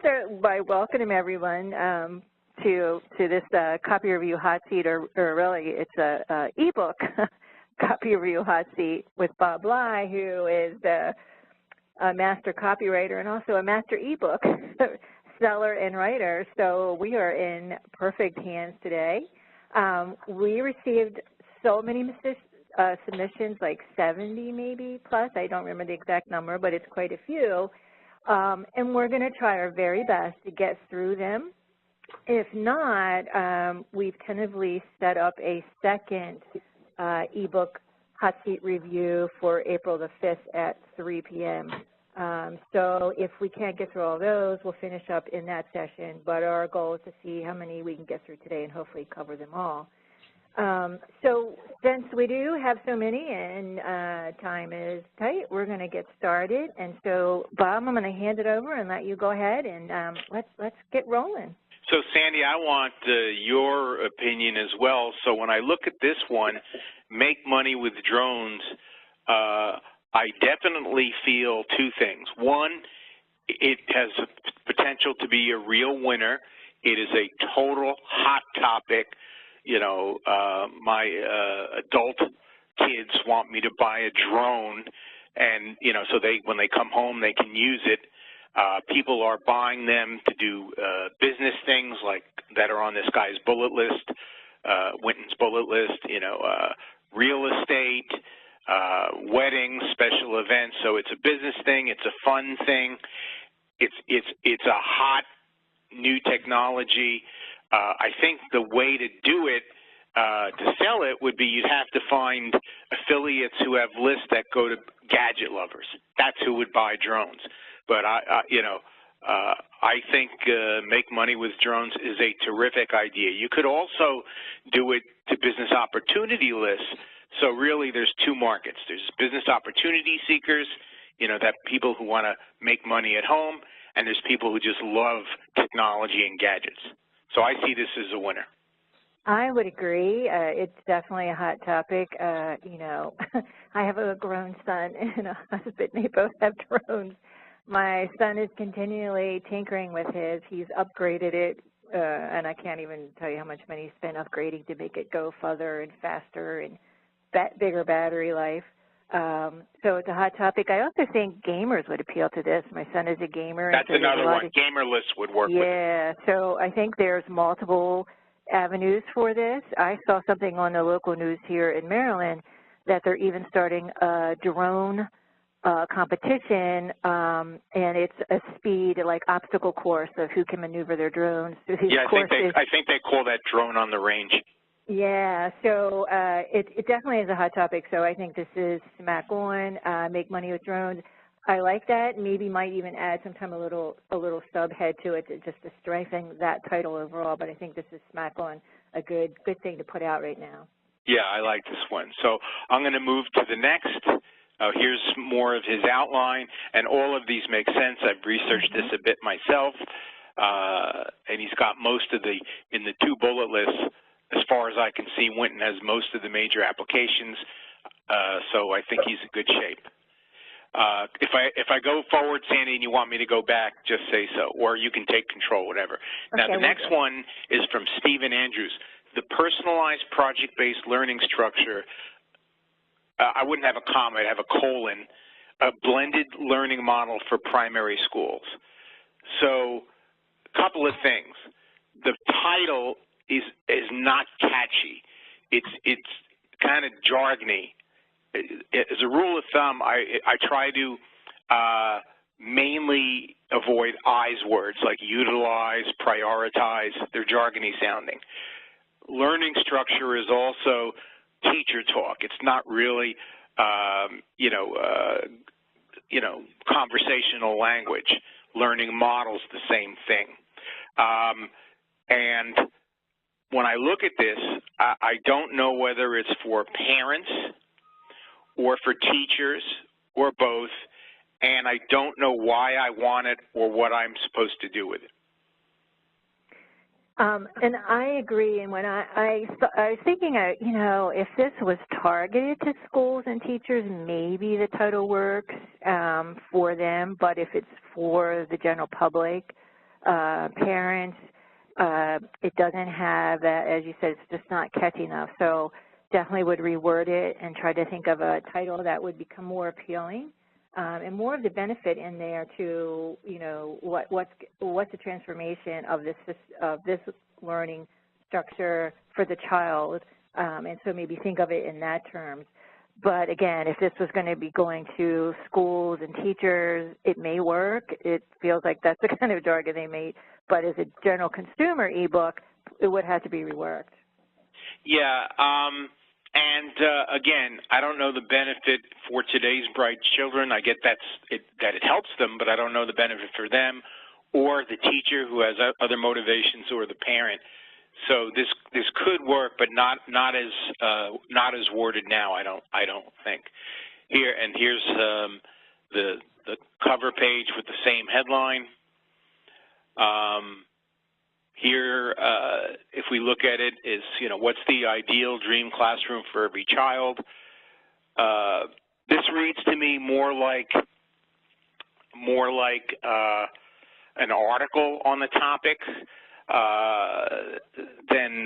start by welcoming everyone to this copy review hot seat, or really it's a ebook copy review hot seat with Bob Bly, who is a master copywriter and also a master ebook seller and writer. So we are in perfect hands today. We received so many submissions, like 70 maybe plus. I don't remember the exact number, but it's quite a few. And we're going to try our very best to get through them. If not, we've tentatively set up a second ebook hot seat review for April the 5th at 3 p.m. So if we can't get through all those, we'll finish up in that session. But our goal is to see how many we can get through today and hopefully cover them all. So since we do have so many and time is tight, we're going to get started. And so, Bob, I'm going to hand it over and let you go ahead and let's get rolling. So, Sandy, I want your opinion as well. So when I look at this one, Make Money with Drones, I definitely feel two things. One, it has potential to be a real winner. It is a total hot topic. You know, my adult kids want me to buy a drone, and, you know, so when they come home, they can use it. People are buying them to do business things like that are on this guy's bullet list, Winton's bullet list, you know, real estate, weddings, special events. So it's a business thing. It's a fun thing. It's a hot new technology. I think the way to do it, to sell it, would be you'd have to find affiliates who have lists that go to gadget lovers. That's who would buy drones. But I think Make Money with Drones is a terrific idea. You could also do it to business opportunity lists. So really, there's two markets. There's business opportunity seekers, you know, that people who want to make money at home, and there's people who just love technology and gadgets. So I see this as a winner. I would agree. It's definitely a hot topic. You know, I have a grown son and a husband. They both have drones. My son is continually tinkering with his. He's upgraded it, and I can't even tell you how much money he spent upgrading to make it go further and faster and bigger battery life. So it's a hot topic. I also think gamers would appeal to this. My son is a gamer. That's another one. Gamer lists would work with it. Yeah, so I think there's multiple avenues for this. I saw something on the local news here in Maryland that they're even starting a drone competition, and it's a speed, like, obstacle course of who can maneuver their drones through these courses. I think they call that drone on the range. Yeah, so it definitely is a hot topic, so I think this is smack on, Make Money with Drones. I like that. Maybe might even add sometime a little subhead to it just to strengthen that title overall, but I think this is smack on, a good thing to put out right now. Yeah, I like this one. So I'm going to move to the next. Here's more of his outline, and all of these make sense. I've researched this a bit myself, and he's got most of in the two bullet lists, as far as I can see, Winton has most of the major applications, so I think he's in good shape. If I go forward, Sandy, and you want me to go back, just say so, or you can take control, whatever. Okay, now, the next one is from Stephen Andrews, the personalized project-based learning structure. I wouldn't have a comma, I'd have a colon, a blended learning model for primary schools. So a couple of things. The title is not catchy. It's kind of jargony. As a rule of thumb, I try to mainly avoid I's words like utilize, prioritize. They're jargony sounding. Learning structure is also teacher talk. It's not really, conversational language. Learning models, the same thing. And when I look at this, I don't know whether it's for parents or for teachers or both, and I don't know why I want it or what I'm supposed to do with it. And I agree, and when I was thinking, if this was targeted to schools and teachers, maybe the title works for them, but if it's for the general public, parents, it doesn't have that, as you said, it's just not catchy enough. So definitely would reword it and try to think of a title that would become more appealing and more of the benefit in there to, you know, what's the transformation of this learning structure for the child, and so maybe think of it in that terms. But again, if this was going to be going to schools and teachers, it may work. It feels like that's the kind of jargon they made. But as a general consumer ebook, it would have to be reworked. Yeah, and again, I don't know the benefit for today's bright children. I get that it helps them, but I don't know the benefit for them or the teacher who has other motivations or the parent. So this could work, but not as worded now. I don't think. Here's the cover page with the same headline. Here, if we look at it, is, you know, what's the ideal dream classroom for every child? This reads to me more like an article on the topic than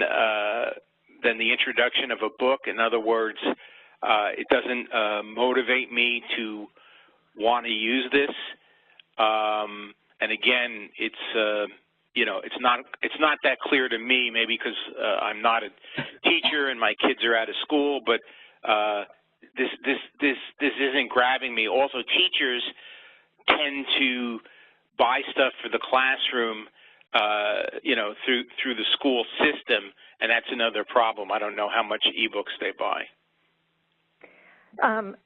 the introduction of a book. In other words, it doesn't motivate me to want to use this. And again, it's you know, it's not that clear to me. Maybe because I'm not a teacher and my kids are out of school, but this isn't grabbing me. Also, teachers tend to buy stuff for the classroom, you know, through the school system, and that's another problem. I don't know how much ebooks they buy.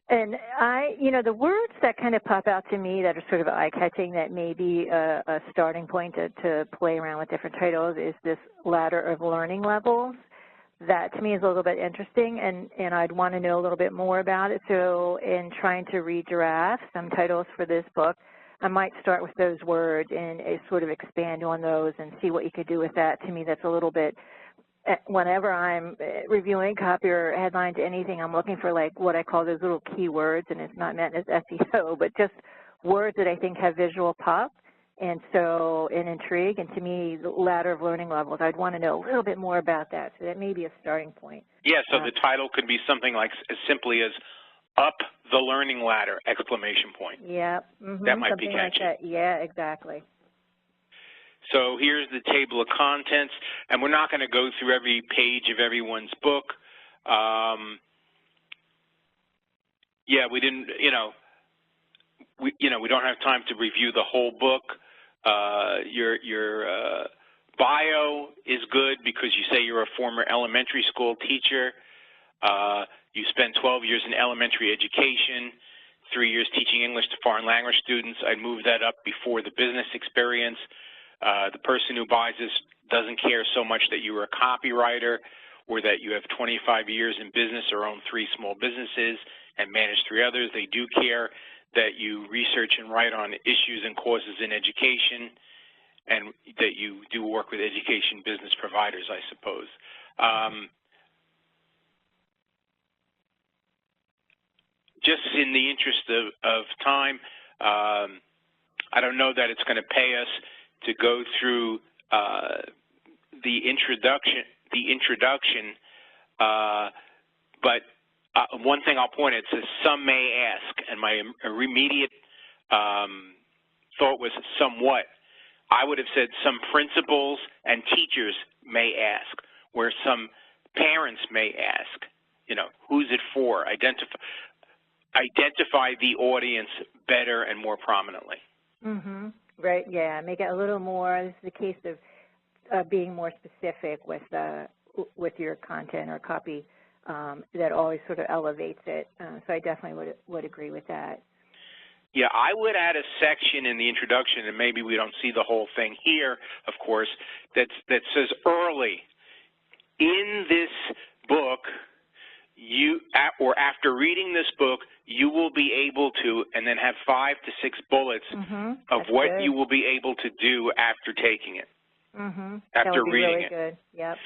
And you know, the words that kind of pop out to me that are sort of eye-catching that may be a starting point to play around with different titles is this ladder of learning levels. That to me is a little bit interesting, and I'd want to know a little bit more about it. So in trying to redraft some titles for this book, I might start with those words and sort of expand on those and see what you could do with that. To me, that's a little bit, whenever I'm reviewing copy or headlines, anything, I'm looking for like what I call those little keywords, and it's not meant as SEO, but just words that I think have visual pop and so an intrigue. And to me, the ladder of learning levels, I'd want to know a little bit more about that. So that may be a starting point. Yeah, so the title could be something like as simply as "Up the Learning Ladder!" exclamation point. Yeah, that might something be catchy. Like that. Yeah, exactly. So here's the table of contents, and we're not going to go through every page of everyone's book. Yeah, we didn't, we don't have time to review the whole book. Your bio is good because you say you're a former elementary school teacher. You spent 12 years in elementary education, 3 years teaching English to foreign language students. I'd move that up before the business experience. The person who buys this doesn't care so much that you were a copywriter or that you have 25 years in business or own 3 small businesses and manage 3 others. They do care that you research and write on issues and causes in education and that you do work with education business providers, I suppose. Just in the interest of time, I don't know that it's going to pay us to go through the introduction, but one thing I'll point at, it says some may ask, and my immediate thought was somewhat. I would have said some principals and teachers may ask, where some parents may ask, who's it for? Identify the audience better and more prominently. Mm-hmm. Right, yeah, make it a little more, this is the case of being more specific with your content or copy that always sort of elevates it. So I definitely would agree with that. Yeah, I would add a section in the introduction, and maybe we don't see the whole thing here, of course, that says early. In this book, or after reading this book, you will be able to, and then have 5 to 6 bullets of what you will be able to do after taking it, after reading it. Good. Yep.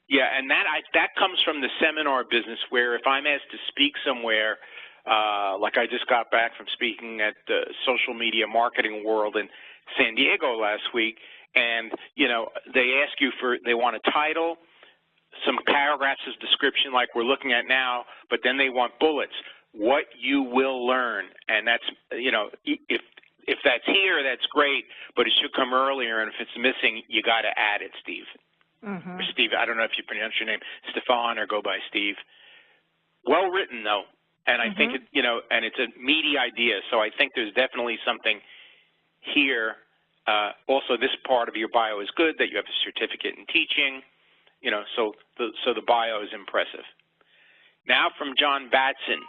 Yeah, and that comes from the seminar business, where if I'm asked to speak somewhere, like I just got back from speaking at the social media marketing world, and San Diego last week, and, you know, they ask you they want a title, some paragraphs of description like we're looking at now, but then they want bullets, what you will learn. And that's, you know, if that's here, that's great, but it should come earlier, and if it's missing, you got to add it, Steve. Or Steve, I don't know if you pronounce your name, Stefan, or go by Steve. Well written, though, and I think, you know, and it's a meaty idea, so I think there's definitely something here. Also, this part of your bio is good, that you have a certificate in teaching, you know, so the bio is impressive. Now from John Batson.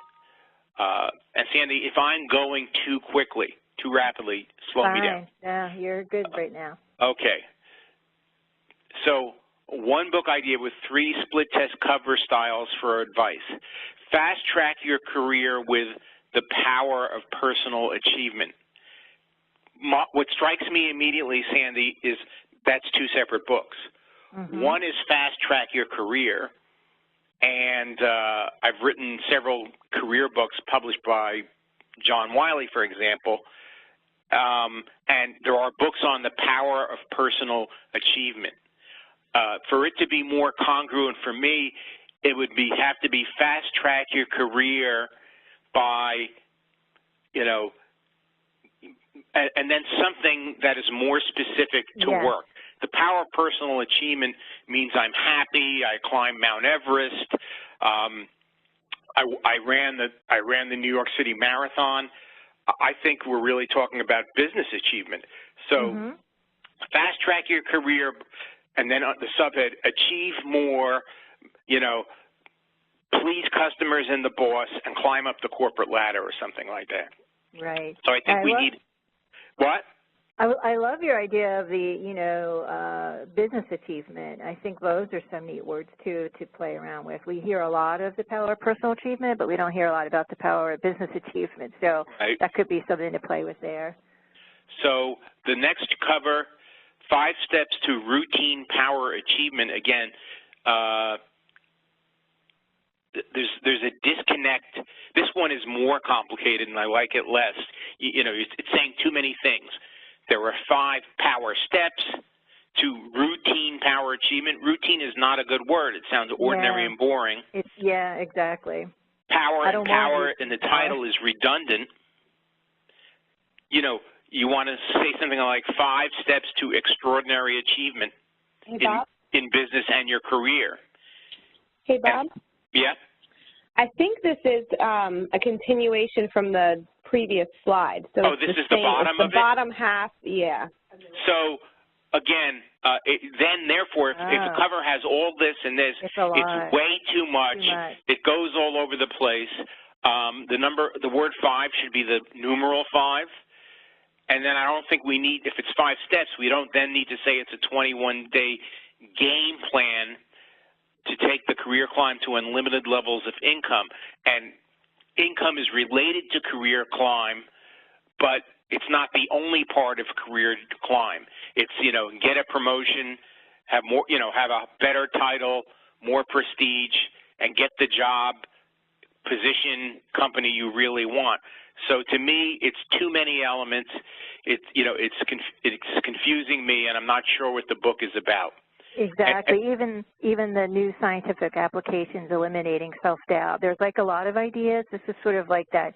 And Sandy, if I'm going too quickly, too rapidly, slow me down. Yeah, you're good right now. Okay. So, one book idea with 3 split test cover styles for advice. Fast track your career with the power of personal achievement. What strikes me immediately, Sandy, is that's 2 separate books. One is Fast Track Your Career, and I've written several career books published by John Wiley, for example, and there are books on the power of personal achievement. For it to be more congruent for me, it would have to be Fast Track Your Career by, you know, and then something that is more specific to work. The power of personal achievement means I'm happy. I climbed Mount Everest. I ran the New York City Marathon. I think we're really talking about business achievement. So fast track your career, and then the subhead, achieve more, you know, please customers and the boss, and climb up the corporate ladder or something like that. Right. So I think we need, what? I love your idea of the, you know, business achievement. I think those are some neat words, too, to play around with. We hear a lot of the power of personal achievement, but we don't hear a lot about the power of business achievement. So that could be something to play with there. So the next cover, 5 steps to routine power achievement. Again, there's a disconnect. This one is more complicated, and I like it less. You know, it's saying too many things. There are 5 power steps to routine power achievement. Routine is not a good word. It sounds ordinary and boring. Exactly. Power in the title is redundant. You know, you want to say something like 5 steps to extraordinary achievement in business and your career. Hey, Bob? Yeah? I think this is a continuation from the previous slide. So this is the bottom of it? The bottom half, yeah. So, again, therefore, if a cover has all this and this, it's way too much. It goes all over the place. The word 5 should be the numeral 5. And then I don't think we need, if it's 5 steps, we don't then need to say it's a 21-day game plan to take the career climb to unlimited levels of income. And income is related to career climb, but it's not the only part of career climb. It's, you know, get a promotion, have more, you know, have a better title, more prestige, and get the job, position, company you really want. So to me, it's too many elements. It's, you know, it's confusing me, and I'm not sure what the book is about. Exactly. Even the new scientific applications eliminating self-doubt. There's like a lot of ideas. This is sort of like that,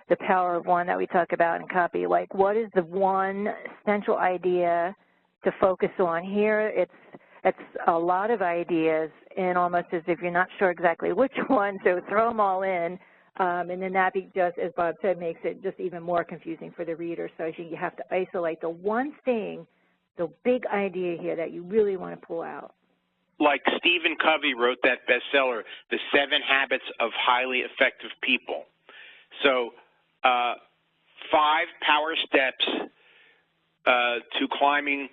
the power of one that we talk about in copy. Like, what is the one central idea to focus on? Here, it's a lot of ideas, and almost as if you're not sure exactly which one. So throw them all in, and then that just, as Bob said, makes it just even more confusing for the reader. So you have to isolate the one thing, the big idea here that you really want to pull out. Like Stephen Covey wrote that bestseller, The 7 Habits of Highly Effective People. So 5 power steps to climbing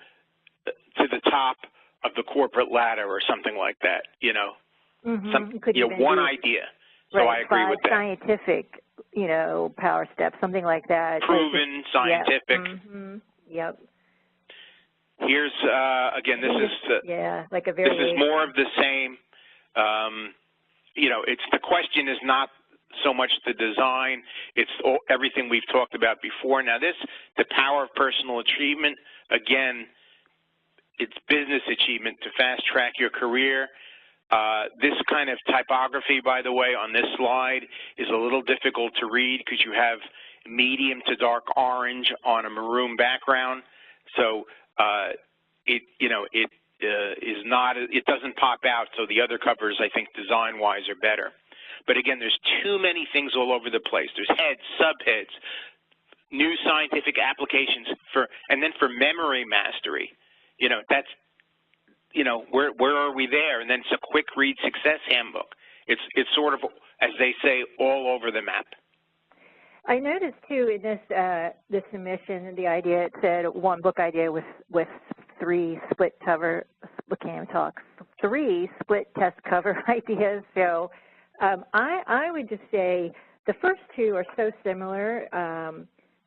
to the top of the corporate ladder or something like that, you know. One idea. So I agree with that. Scientific, you know, power steps, something like that. Proven, scientific. Yep. Here's, again, this is like a variation. This is more of the same. You know, the question is not so much the design. It's everything we've talked about before. Now this, the power of personal achievement, again, it's business achievement to fast-track your career. This kind of typography, by the way, on this slide is a little difficult to read because you have medium to dark orange on a maroon background. So it doesn't pop out. So the other covers, I think, design-wise are better. But again, there's too many things all over the place. There's heads, subheads, new scientific applications and then for memory mastery. That's, where are we there? And then it's a quick read success handbook. It's sort of, as they say, all over the map. I noticed too in this submission, the idea, it said one book idea with three split test cover ideas. So I would just say the first two are so similar.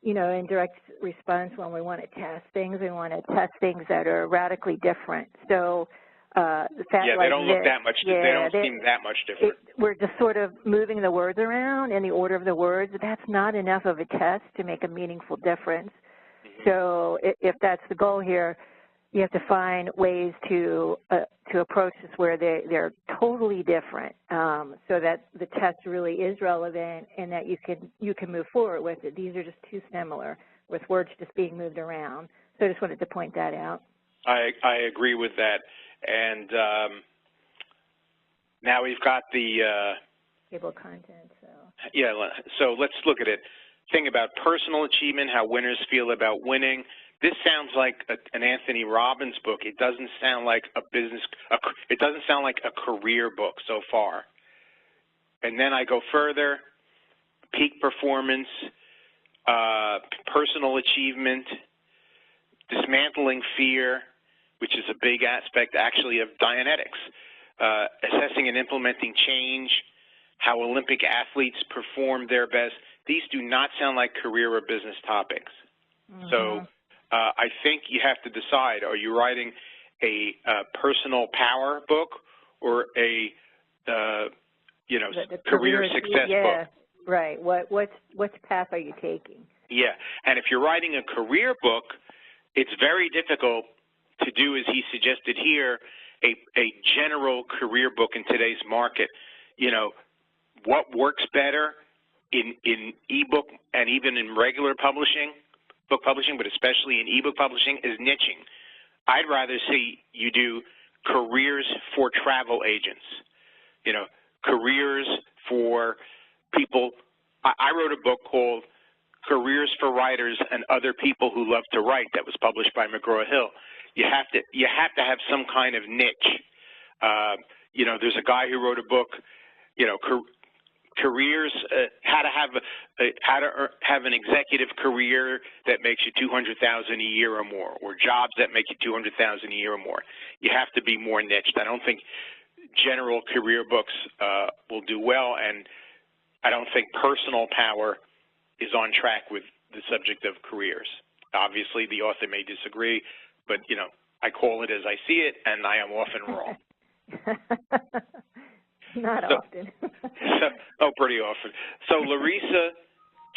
In direct response, when we want to test things, we want to test things that are radically different. So the fact they don't look that much. They don't seem that much different. We're just sort of moving the words around in the order of the words. That's not enough of a test to make a meaningful difference. Mm-hmm. So if that's the goal here, you have to find ways to approach this where they're totally different, so that the test really is relevant and that you can move forward with it. These are just too similar with words just being moved around. So I just wanted to point that out. I agree with that. And now we've got the table content. So let's look at it. Thing about personal achievement, how winners feel about winning. This sounds like an Anthony Robbins book. It doesn't sound like it doesn't sound like a career book so far. And then I go further, peak performance, personal achievement, dismantling fear, which is a big aspect actually of Dianetics, assessing and implementing change, how Olympic athletes perform their best. These do not sound like career or business topics. Mm-hmm. So I think you have to decide, are you writing a personal power book or a the career success book? Right. What path are you taking? Yeah, and if you're writing a career book, it's very difficult to do, as he suggested here, a general career book in today's market. What works better in ebook and even in regular book publishing, but especially in ebook publishing, is niching. I'd rather see you do careers for travel agents, careers for people. I wrote a book called Careers for Writers and Other People Who Love to Write that was published by McGraw-Hill. You have to have some kind of niche. There's a guy who wrote a book, careers, how to have an executive career that makes you $200,000 a year or more, or jobs that make you $200,000 a year or more. You have to be more niched. I don't think general career books will do well, and I don't think personal power is on track with the subject of careers. Obviously, the author may disagree, but I call it as I see it, and I am often wrong. Not often. Pretty often. So Larissa,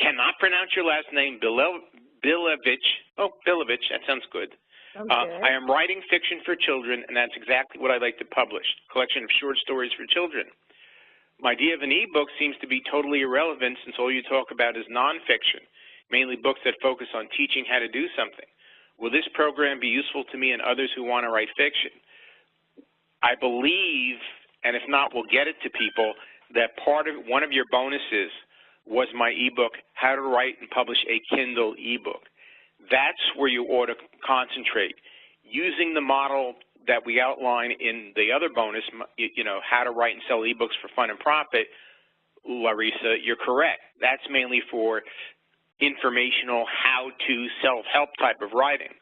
cannot pronounce your last name, Bilovich. Oh, Bilovich, that sounds good. I am writing fiction for children, and that's exactly what I'd like to publish, a collection of short stories for children. My idea of an e-book seems to be totally irrelevant since all you talk about is nonfiction, mainly books that focus on teaching how to do something. Will this program be useful to me and others who want to write fiction? I believe, and if not, we'll get it to people, that one of your bonuses was my e-book, How to Write and Publish a Kindle e-book. That's where you ought to concentrate. Using the model that we outline in the other bonus, how to write and sell e-books for fun and profit, Larissa, you're correct. That's mainly for informational, how-to, self-help type of writing.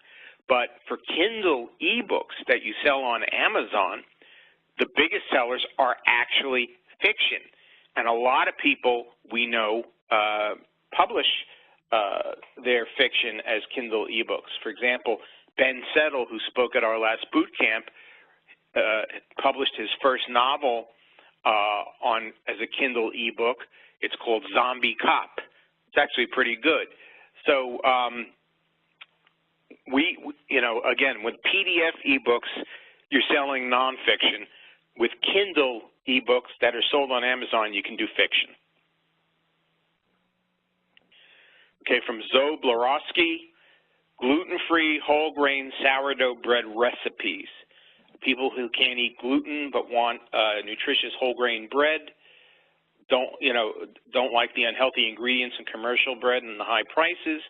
But for Kindle e-books that you sell on Amazon, the biggest sellers are actually fiction. And a lot of people we know publish their fiction as Kindle e-books. For example, Ben Settle, who spoke at our last boot camp, published his first novel as a Kindle e-book. It's called Zombie Cop. It's actually pretty good. So again, with PDF ebooks, you're selling nonfiction. With Kindle ebooks that are sold on Amazon, you can do fiction. Okay, from Zoe Blorowski, gluten-free whole grain sourdough bread recipes. People who can't eat gluten but want nutritious whole grain bread, don't like the unhealthy ingredients in commercial bread and the high prices.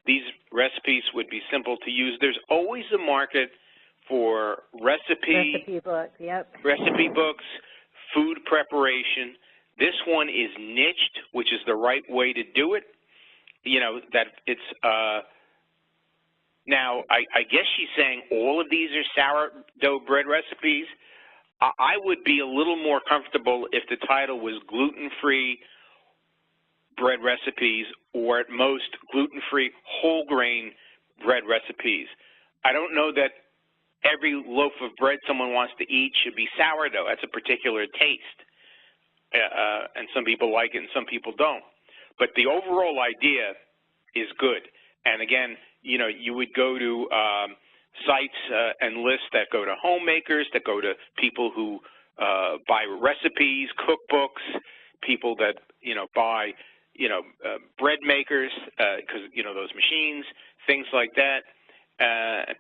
These recipes would be simple to use. There's always a market for recipe books, recipe books, food preparation. This one is niched, which is the right way to do it. That it's now, I guess she's saying all of these are sourdough bread recipes. I would be a little more comfortable if the title was gluten-free bread recipes, or at most gluten-free whole grain bread recipes. I don't know that every loaf of bread someone wants to eat should be sourdough. That's a particular taste, and some people like it and some people don't. But the overall idea is good. And again, you would go to sites and lists that go to homemakers, that go to people who buy recipes, cookbooks, people that buy bread makers, because those machines, things like that,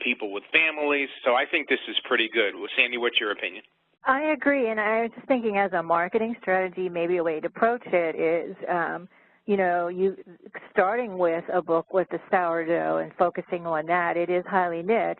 people with families. So I think this is pretty good. Well, Sandy, what's your opinion? I agree, and I was just thinking as a marketing strategy, maybe a way to approach it is, you starting with a book with the sourdough and focusing on that. It is highly niche,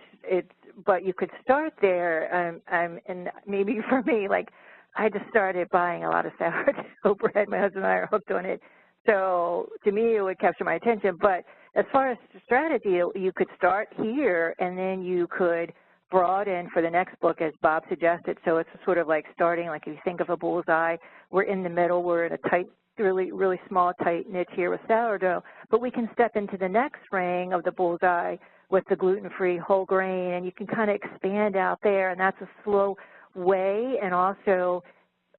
but you could start there, and maybe for me, like, I just started buying a lot of sourdough bread. My husband and I are hooked on it. So to me, it would capture my attention. But as far as strategy, you could start here, and then you could broaden for the next book, as Bob suggested. So it's sort of like starting, like if you think of a bullseye, we're in the middle, we're in a tight, really small, tight niche here with sourdough. But we can step into the next ring of the bullseye with the gluten-free whole grain, and you can kind of expand out there, and that's a slow way. And also,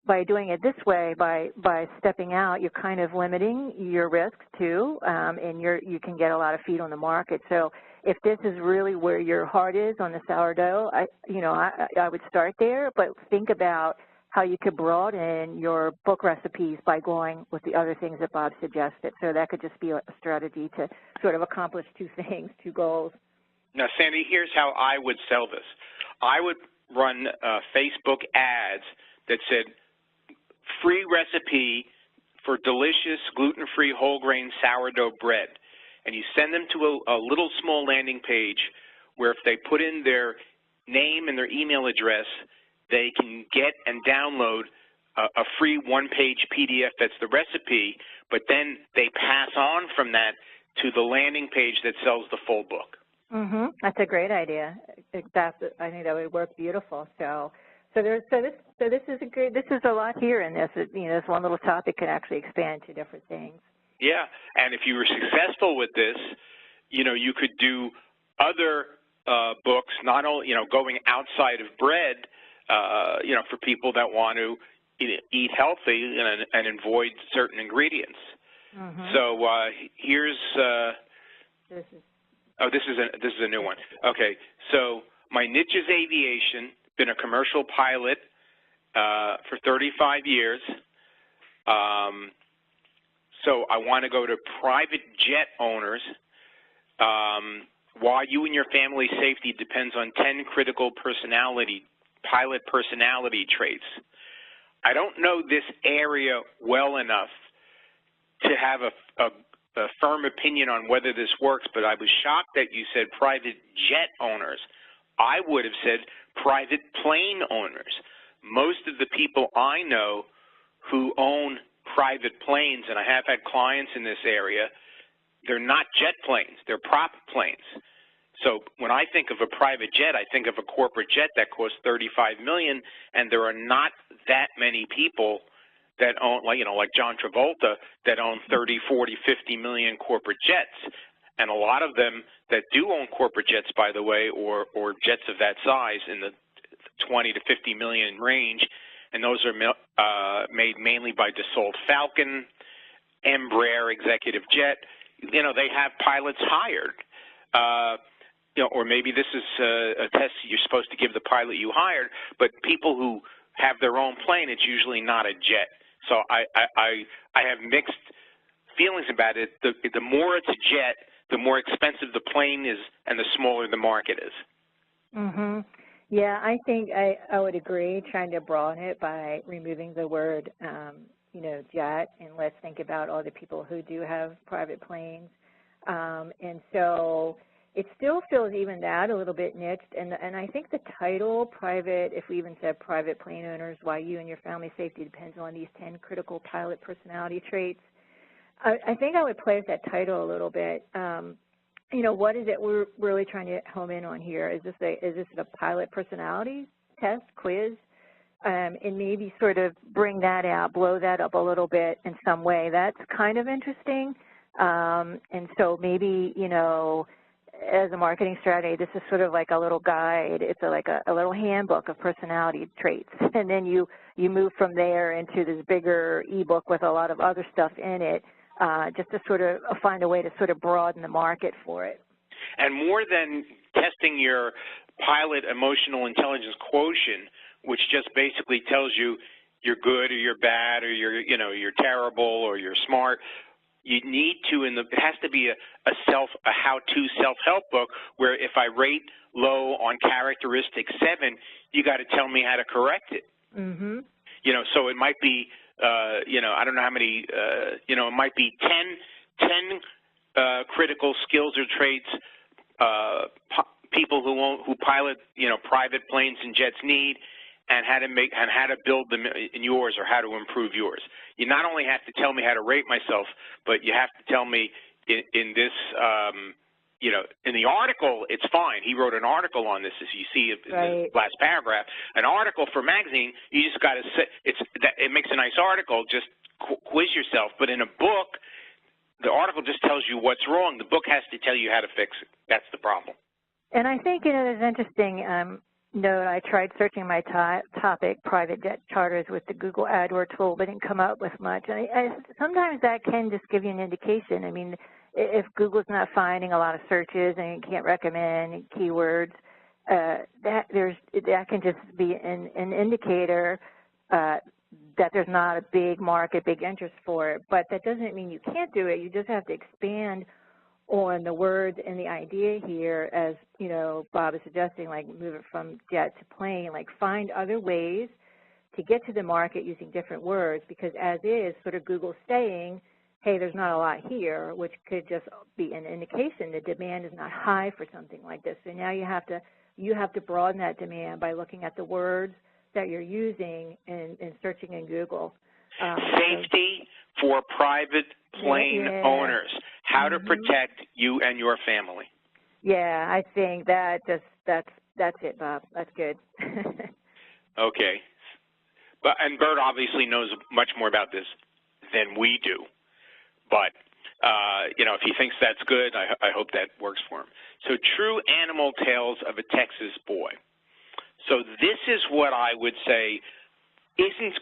by doing it this way, by stepping out, you're kind of limiting your risks too, and you can get a lot of feet on the market. So if this is really where your heart is on the sourdough, I would start there, but think about how you could broaden your book recipes by going with the other things that Bob suggested. So that could just be a strategy to sort of accomplish two things, two goals. Now, Sandy, here's how I would sell this. I would run Facebook ads that said, free recipe for delicious gluten-free whole grain sourdough bread. And you send them to a little small landing page where if they put in their name and their email address, they can get and download a free one-page PDF that's the recipe, but then they pass on from that to the landing page that sells the full book. That's a great idea. I think that would work beautiful. So this is a lot here in this. This one little topic can actually expand to different things. Yeah, and if you were successful with this, you could do other books, not only going outside of bread, for people that want to eat healthy and avoid certain ingredients. So here's this is a new one. Okay, so my niche is aviation. Been a commercial pilot for 35 years. So I want to go to private jet owners. Why you and your family's safety depends on 10 critical pilot personality traits. I don't know this area well enough to have a firm opinion on whether this works, but I was shocked that you said private jet owners. I would have said private plane owners. Most of the people I know who own private planes, and I have had clients in this area, they're not jet planes, they're prop planes. So when I think of a private jet, I think of a corporate jet that costs $35 million, and there are not that many people that own, like John Travolta, that own 30, 40, 50 million corporate jets. And a lot of them that do own corporate jets, by the way, or jets of that size in the 20 to 50 million range, and those are made mainly by Dassault Falcon Embraer executive jet, you know, they have pilots hired. You know, or maybe this is a test you're supposed to give the pilot you hired, but people who have their own plane, it's usually not a jet. So I have mixed feelings about it. The more it's a jet, the more expensive the plane is and the smaller the market is. Mhm. Yeah, I think I would agree, trying to broaden it by removing the word, you know, jet, and let's think about all the people who do have private planes. And so it still feels even that a little bit niched, and I think the title, private, if we even said private plane owners, why you and your family safety depends on these 10 critical pilot personality traits, I think I would play with that title a little bit. You know, what is it we're really trying to home in on here? Is this a pilot personality test, quiz? And maybe sort of bring that out, blow that up a little bit in some way. That's kind of interesting. And so maybe, you know, as a marketing strategy, this is sort of like a little guide. It's like a little handbook of personality traits. And then you move from there into this bigger ebook with a lot of other stuff in it, just to sort of find a way to sort of broaden the market for it. And more than testing your pilot emotional intelligence quotient, which just basically tells you you're good or you're bad or you're terrible or you're smart, you need to, it has to be a how-to self-help book where if I rate low on characteristic 7, you got to tell me how to correct it. Mm-hmm. You know, so it might be, you know, I don't know how many, you know, it might be 10 critical skills or traits people who pilot, you know, private planes and jets need, and how to build them in yours or how to improve yours. You not only have to tell me how to rate myself, but you have to tell me in this, you know, in the article, it's fine. He wrote an article on this, as you see in the last paragraph. An article for magazine, you just got to say, it makes a nice article, just quiz yourself. But in a book, the article just tells you what's wrong. The book has to tell you how to fix it. That's the problem. And I think, you know, there's interesting note. I tried searching my topic, private jet charters, with the Google AdWords tool, but didn't come up with much. And sometimes that can just give you an indication. I mean, if Google's not finding a lot of searches and can't recommend keywords, that can just be an indicator that there's not a big market, big interest for it. But that doesn't mean you can't do it. You just have to expand on the words and the idea here, as, you know, Bob is suggesting, like move it from jet to plane, like find other ways to get to the market using different words, because as is, sort of Google's saying, hey, there's not a lot here, which could just be an indication the demand is not high for something like this. So now you have to broaden that demand by looking at the words that you're using and searching in Google. Safety for private plane owners, how to protect you and your family. Yeah, I think that's it, Bob. That's good. Okay. And Bert obviously knows much more about this than we do. But, you know, if he thinks that's good, I hope that works for him. So, True Animal Tales of a Texas Boy. So this is what I would say isn't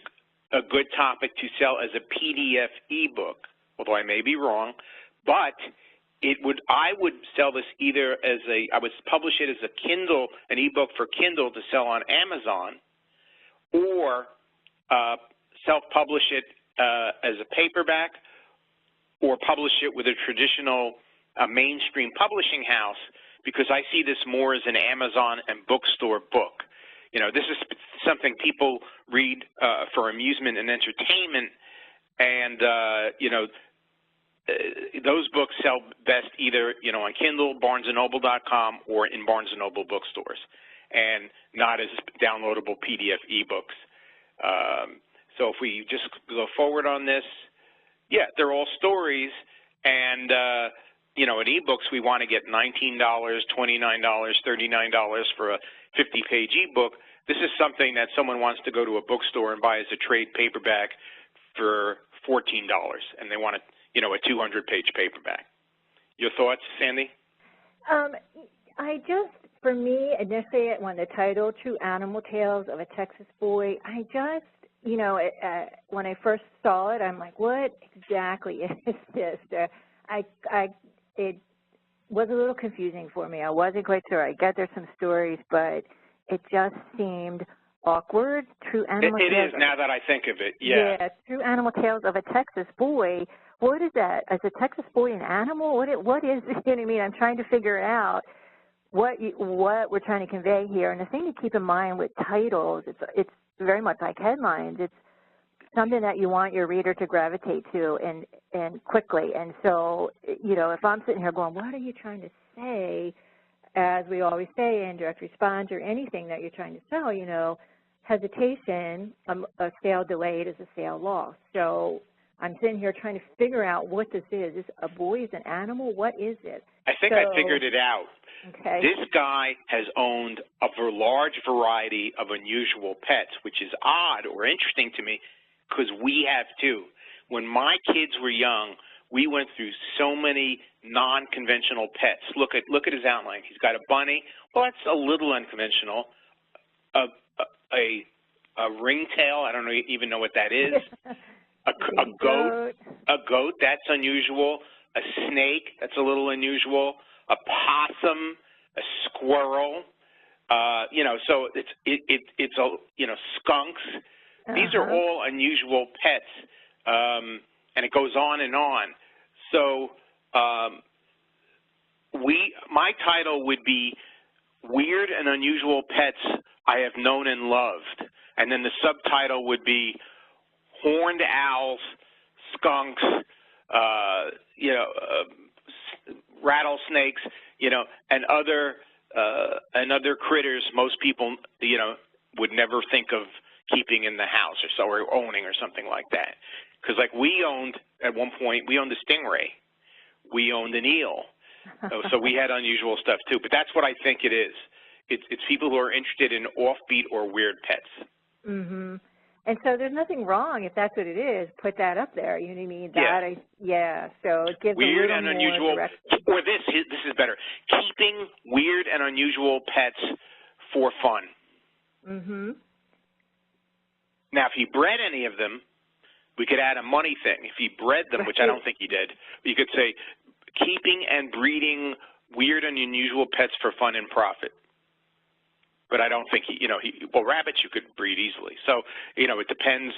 a good topic to sell as a PDF ebook, although I may be wrong, but I would sell this either as I would publish it as a Kindle, an ebook for Kindle to sell on Amazon, or self-publish it as a paperback, or publish it with a traditional mainstream publishing house, because I see this more as an Amazon and bookstore book. You know, this is something people read for amusement and entertainment, and, you know, those books sell best either, you know, on Kindle, BarnesandNoble.com, or in Barnes & Noble bookstores, and not as downloadable PDF ebooks. So if we just go forward on this, yeah, they're all stories, and, you know, in ebooks we want to get $19, $29, $39 for a 50-page ebook. This is something that someone wants to go to a bookstore and buy as a trade paperback for $14, and they want a, you know, a 200-page paperback. Your thoughts, Sandy? For me, initially, when the title, True Animal Tales of a Texas Boy, you know, when I first saw it, I'm like, what exactly is this? It was a little confusing for me. I wasn't quite sure. I get there's some stories, but it just seemed awkward. True animal It tales. is, now that I think of it, yeah. Yeah, true animal tales of a Texas boy. What is that? Is a Texas boy an animal? What is, you know what I mean? I'm trying to figure out what we're trying to convey here. And the thing to keep in mind with titles, it's very much like headlines. It's something that you want your reader to gravitate to and quickly. And so, you know, if I'm sitting here going, what are you trying to say, as we always say in direct response or anything that you're trying to sell, you know, hesitation, a sale delayed is a sale lost. So I'm sitting here trying to figure out what this is. Is a boy is an animal? What is it? I think I figured it out. Okay. This guy has owned a large variety of unusual pets, which is odd or interesting to me because we have too. When my kids were young, we went through so many non-conventional pets. Look at his outline. He's got a bunny. Well, that's a little unconventional. A ringtail. I don't even know what that is. A goat. That's unusual. A snake. That's a little unusual. A possum. A squirrel. You know, so it's a, you know, skunks. These are all unusual pets, and it goes on and on. So my title would be Weird and Unusual Pets I Have Known and Loved, and then the subtitle would be Horned Owls, Skunks, you know, rattlesnakes, you know, and other critters most people, you know, would never think of keeping in the house or so, or owning or something like that. Because like we owned, at one point, we owned a stingray. We owned an eel. So we had unusual stuff too. But that's what I think it is. It's people who are interested in offbeat or weird pets. Mm-hmm. And so there's nothing wrong if that's what it is. Put that up there. You know what I mean? So it gives weird a little and unusual. Or this is better. Keeping weird and unusual pets for fun. Mm-hmm. Now, if he bred any of them, we could add a money thing. If he bred them, which I don't think he did, you could say keeping and breeding weird and unusual pets for fun and profit. But I don't think well, rabbits you could breed easily. So, you know, it depends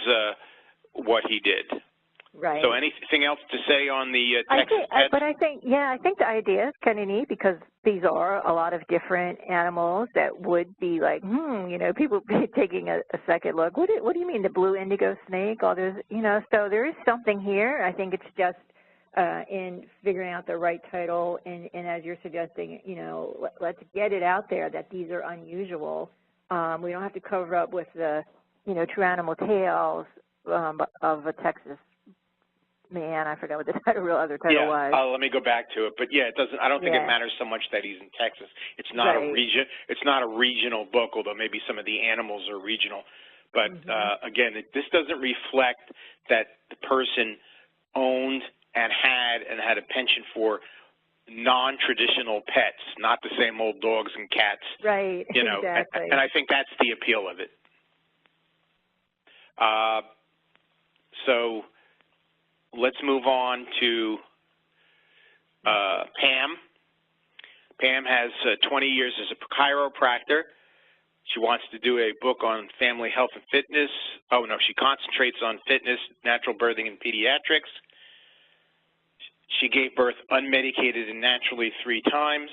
what he did. Right. So anything else to say on the Texas pets? I think the idea is kind of neat because these are a lot of different animals that would be like, you know, people be taking a second look. What do you mean, the blue indigo snake? All those, you know, so there is something here. I think it's just in figuring out the right title and as you're suggesting, you know, let's get it out there that these are unusual. We don't have to cover up with the, you know, true animal tales of a Texas man. I forgot what the real other title was. Let me go back to it. But yeah, it doesn't. I don't think it matters so much that he's in Texas. It's not a region. It's not a regional book, although maybe some of the animals are regional. But again, this doesn't reflect that the person owned and had a penchant for non-traditional pets, not the same old dogs and cats. Right. You know, exactly. And I think that's the appeal of it. So let's move on to Pam. Pam has 20 years as a chiropractor. She wants to do a book on family health and fitness. Oh, no, she concentrates on fitness, natural birthing, and pediatrics. She gave birth unmedicated and naturally 3 times.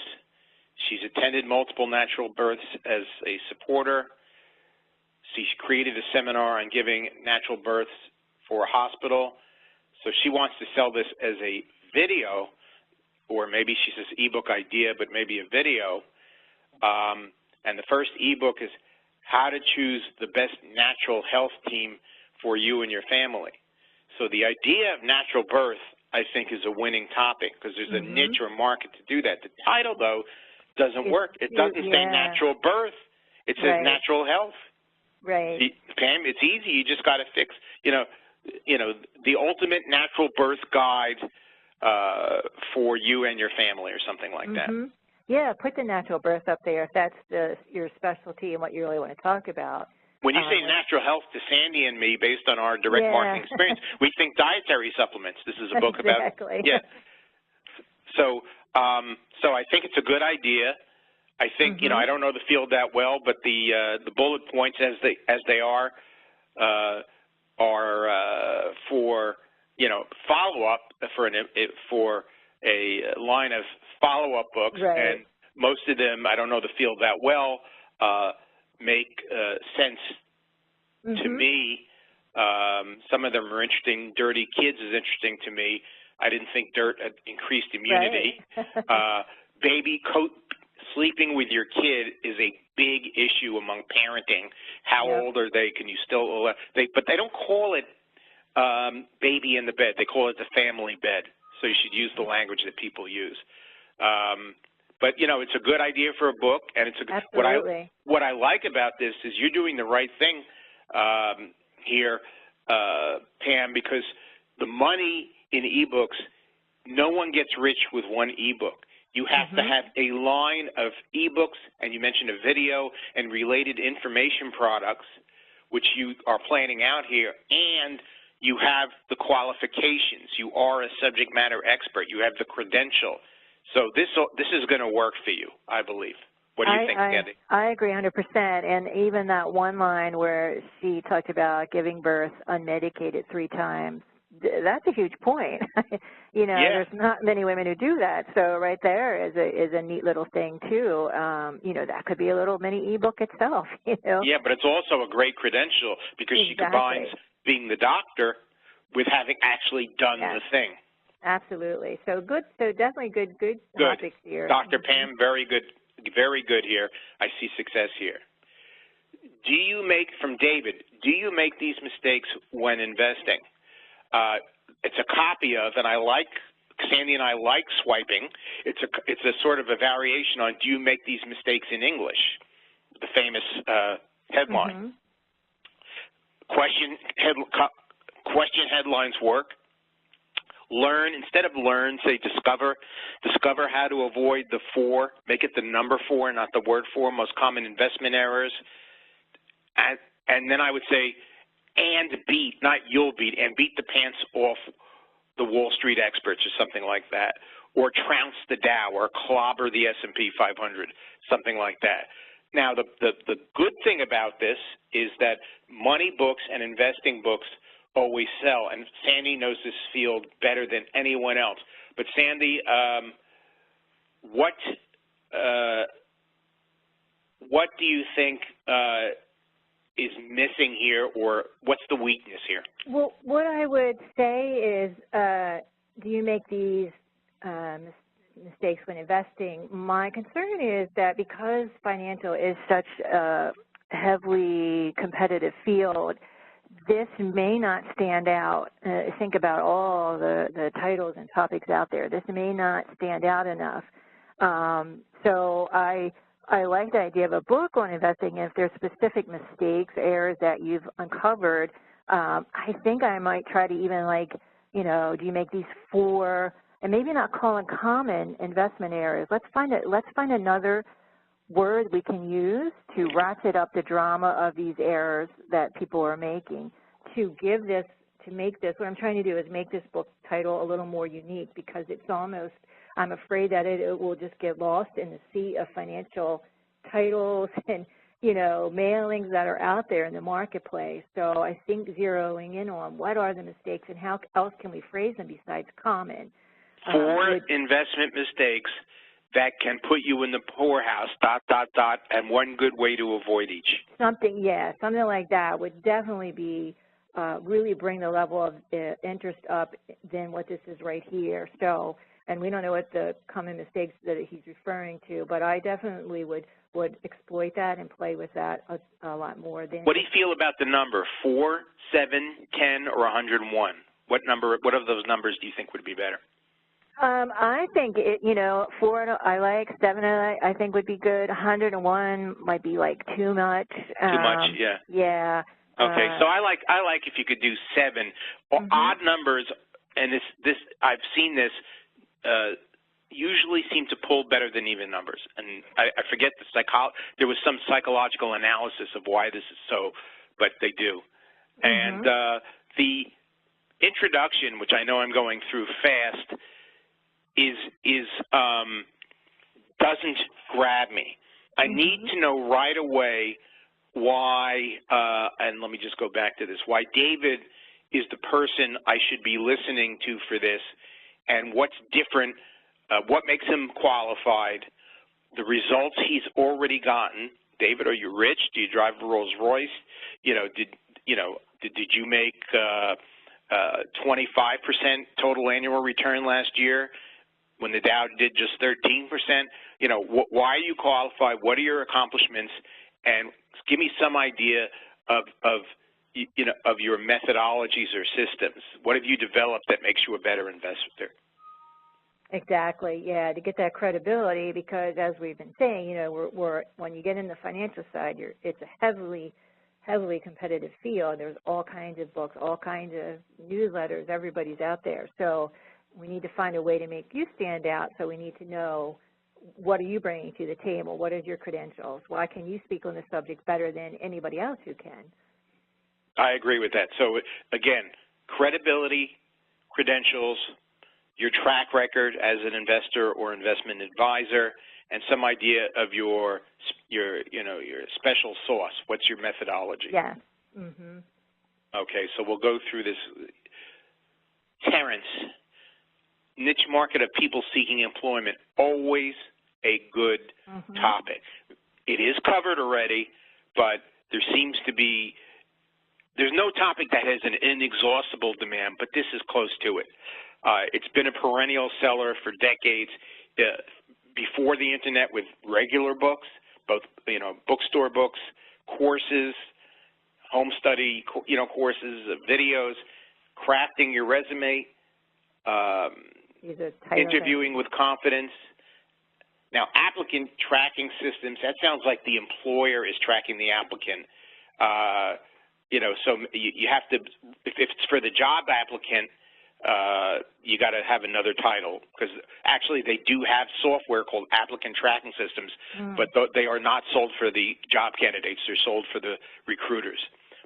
She's attended multiple natural births as a supporter. She created a seminar on giving natural births for a hospital. So she wants to sell this as a video, or maybe she says ebook idea, but maybe a video. And the first ebook is how to choose the best natural health team for you and your family. So the idea of natural birth, I think, is a winning topic because there's a niche or market to do that. The title, though, doesn't work. It doesn't say natural birth. It says natural health. Right. Pam, it's easy. You just got to fix, you know, the ultimate natural birth guide for you and your family or something like that. Yeah, put the natural birth up there if that's your specialty and what you really want to talk about. When you say natural health to Sandy and me, based on our direct marketing experience, we think dietary supplements. This is a book about So, so I think it's a good idea. I think you know I don't know the field that well, but the bullet points as they are for follow up for a line of follow up books, and most of them I don't know the field that well. Make sense to me. Some of them are interesting. Dirty Kids is interesting to me. I didn't think dirt had increased immunity. Sleeping with your kid is a big issue among parenting. How old are they? Can you still? But they don't call it baby in the bed. They call it the family bed. So you should use the language that people use. But it's a good idea for a book, and it's what I like about this is you're doing the right thing here, Pam, because the money in ebooks, no one gets rich with one ebook. You have to have a line of ebooks, and you mentioned a video and related information products, which you are planning out here, and you have the qualifications. You are a subject matter expert. You have the credential. So this is going to work for you, I believe. What do you think, Sandy? I agree 100%. And even that one line where she talked about giving birth unmedicated 3 times, that's a huge point. There's not many women who do that. So right there is a neat little thing too. That could be a little mini ebook itself. Yeah, but it's also a great credential because she combines being the doctor with having actually done the thing. Absolutely. So good. So definitely good topics here. Dr. Pam, very good here. I see success here. From David, do you make these mistakes when investing? It's a copy of, and Sandy and I like swiping. It's a sort of a variation on, do you make these mistakes in English? The famous headline. Question headlines work. Instead of learn, say discover how to avoid the 4, make it the number 4, not the word 4, most common investment errors. And then I would say, and beat, not you'll beat, and beat the pants off the Wall Street experts or something like that, or trounce the Dow, or clobber the S&P 500, something like that. Now, the good thing about this is that money books and investing books always sell, and Sandy knows this field better than anyone else. But Sandy, what do you think is missing here, or what's the weakness here? Well, what I would say is, do you make these mistakes when investing? My concern is that because financial is such a heavily competitive field, this may not stand out. Think about all the titles and topics out there. This may not stand out enough. So I like the idea of a book on investing. If there's specific mistakes, errors that you've uncovered, I think I might try to even do you make these 4, and maybe not call them common investment errors. Let's find another word we can use to ratchet up the drama of these errors that people are making. What I'm trying to do is make this book title a little more unique, because it's almost, I'm afraid that it will just get lost in the sea of financial titles and, mailings that are out there in the marketplace. So I think zeroing in on what are the mistakes and how else can we phrase them besides common. 4 investment mistakes that can put you in the poorhouse, ... and one good way to avoid each. Something like that would definitely be, really bring the level of interest up than what this is right here. So, and we don't know what the common mistakes that he's referring to, but I definitely would exploit that and play with that a lot more. What do you feel about the number 4, 7, 10, or 101? What of those numbers do you think would be better? I think 4 I like, 7 I think would be good. 101 might be too much. Too much, yeah. Yeah. Okay, so I like if you could do 7 or odd numbers, and this I've seen this usually seem to pull better than even numbers. And I forget there was some psychological analysis of why this is so, but they do. And the introduction, which I know I'm going through fast, doesn't grab me. I need to know right away why, and let me just go back to this, why David is the person I should be listening to for this, and what's different, what makes him qualified, the results he's already gotten. David, are you rich? Do you drive a Rolls Royce? Did you make 25% total annual return last year when the Dow did just 13%? Why are you qualified? What are your accomplishments? And give me some idea of your methodologies or systems. What have you developed that makes you a better investor? Exactly, yeah, to get that credibility, because as we've been saying, when you get in the financial side, it's a heavily competitive field. There's all kinds of books, all kinds of newsletters, everybody's out there. So we need to find a way to make you stand out, so we need to know, what are you bringing to the table? What is your credentials? Why can you speak on the subject better than anybody else who can? I agree with that. So again, credibility, credentials, your track record as an investor or investment advisor, and some idea of your special sauce. What's your methodology? Yeah. Okay, so we'll go through this. Terrence, niche market of people seeking employment, always a good topic. It is covered already, but there seems to be, there's no topic that has an inexhaustible demand, but this is close to it. It's been a perennial seller for decades, before the internet, with regular books, both bookstore books, courses, home study courses, videos, crafting your resume, interviewing with confidence. Now, applicant tracking systems, that sounds like the employer is tracking the applicant. So you have to, if it's for the job applicant, you got to have another title, because actually they do have software called applicant tracking systems, but they are not sold for the job candidates. They're sold for the recruiters.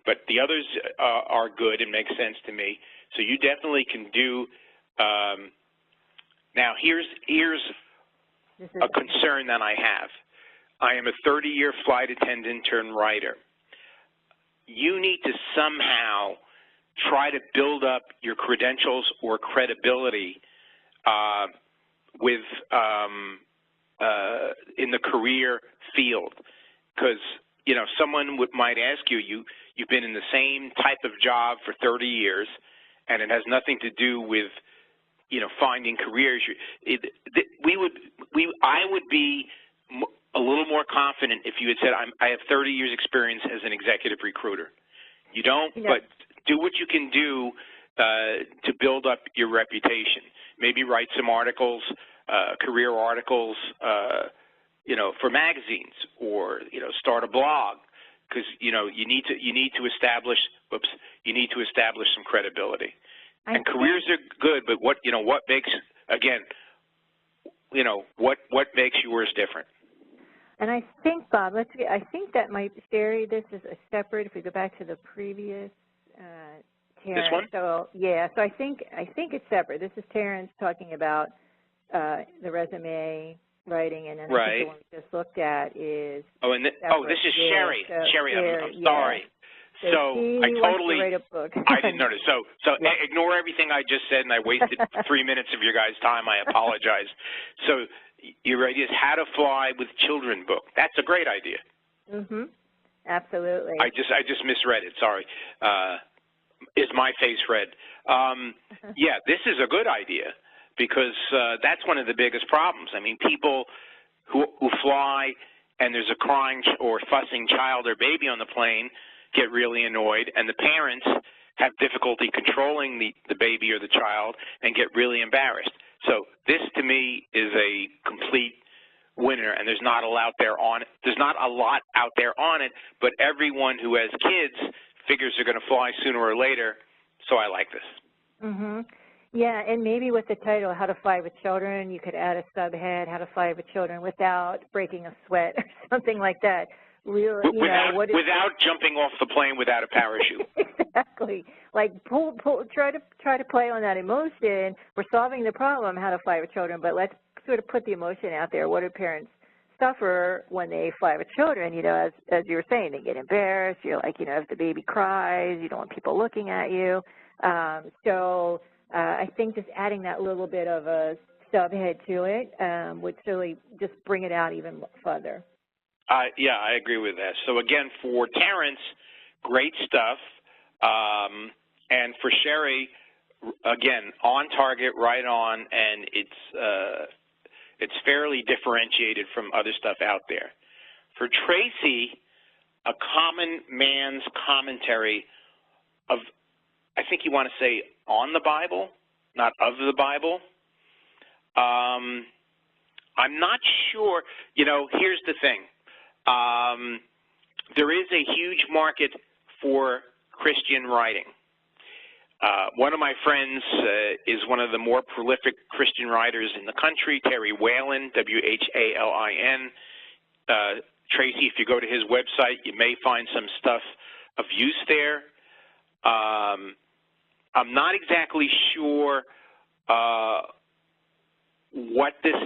But the others are good and make sense to me. So you definitely can do. Now, here's a concern that I have. I am a 30-year flight attendant turned writer. You need to somehow try to build up your credentials or credibility in the career field, because someone might ask you, you've been in the same type of job for 30 years, and it has nothing to do with finding careers. I would be a little more confident if you had said, I have 30 years experience as an executive recruiter. You don't, but do what you can do to build up your reputation. Maybe write some articles, career articles, for magazines, or start a blog, because you need to establish some credibility. And careers are good, but what makes, again, what makes yours different? And I think, Bob, I think that might, Sherry, this is a separate, if we go back to the previous Terrence. This one? So, yeah, so I think it's separate. This is Terrence talking about the resume writing, and then I think the one we just looked at is this is Sherry. So Sherry, I'm sorry. So I totally, write a book. I didn't notice. So ignore everything I just said, and I wasted 3 minutes of your guys' time. I apologize. So your idea is How to Fly with Children book. That's a great idea. Absolutely. I just misread it. Sorry. Is my face red? Yeah, this is a good idea, because that's one of the biggest problems. I mean, people who fly and there's a crying or fussing child or baby on the plane get really annoyed, and the parents have difficulty controlling the baby or the child and get really embarrassed. So this, to me, is a complete winner, and there's not a lot out there on it, but everyone who has kids figures they're going to fly sooner or later, so I like this. Yeah, and maybe with the title, How to Fly with Children, you could add a subhead, How to Fly with Children Without Breaking a Sweat or something like that. Really, without jumping off the plane without a parachute. Exactly. Like try to play on that emotion. We're solving the problem, how to fly with children, but let's sort of put the emotion out there. What do parents suffer when they fly with children? As you were saying, they get embarrassed. You're like, if the baby cries, you don't want people looking at you. So I think just adding that little bit of a subhead to it would really just bring it out even further. Yeah, I agree with that. So again, for Terrence, great stuff. And for Sherry, again, on target, right on, and it's fairly differentiated from other stuff out there. For Tracy, a common man's commentary of, I think you want to say on the Bible, not of the Bible. I'm not sure. Here's the thing. There is a huge market for Christian writing. One of my friends is one of the more prolific Christian writers in the country, Terry Whalen, W-H-A-L-I-N. Tracy, if you go to his website, you may find some stuff of use there. I'm not exactly sure what this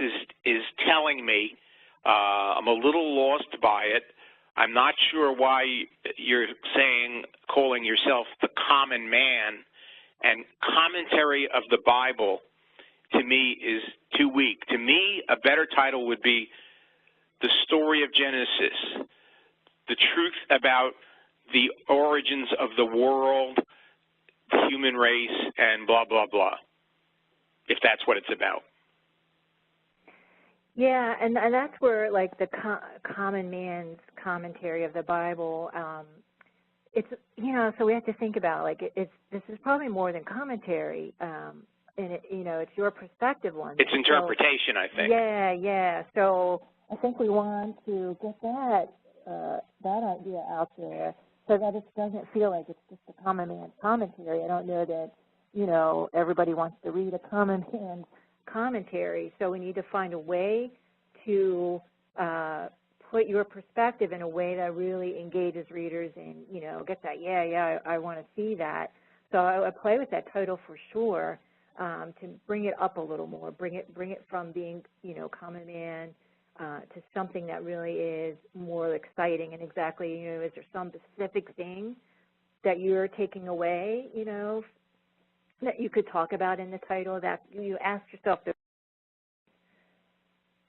is telling me. I'm a little lost by it. I'm not sure why you're calling yourself the common man, and commentary of the Bible, to me, is too weak. To me, a better title would be The Story of Genesis, the truth about the origins of the world, the human race, and blah, blah, blah, if that's what it's about. Yeah, and that's where, like, the common man's commentary of the Bible, it's, so we have to think about, like, this is probably more than commentary, and, it's your perspective one. It's interpretation, so, I think. Yeah. So I think we want to get that idea out there so that it doesn't feel like it's just a common man's commentary. I don't know that, everybody wants to read a common man's commentary, so we need to find a way to put your perspective in a way that really engages readers and, gets that, I want to see that. So I play with that title for sure, to bring it up a little more, bring it from being, common man to something that really is more exciting. And exactly, is there some specific thing that you're taking away, that you could talk about in the title that you ask yourself?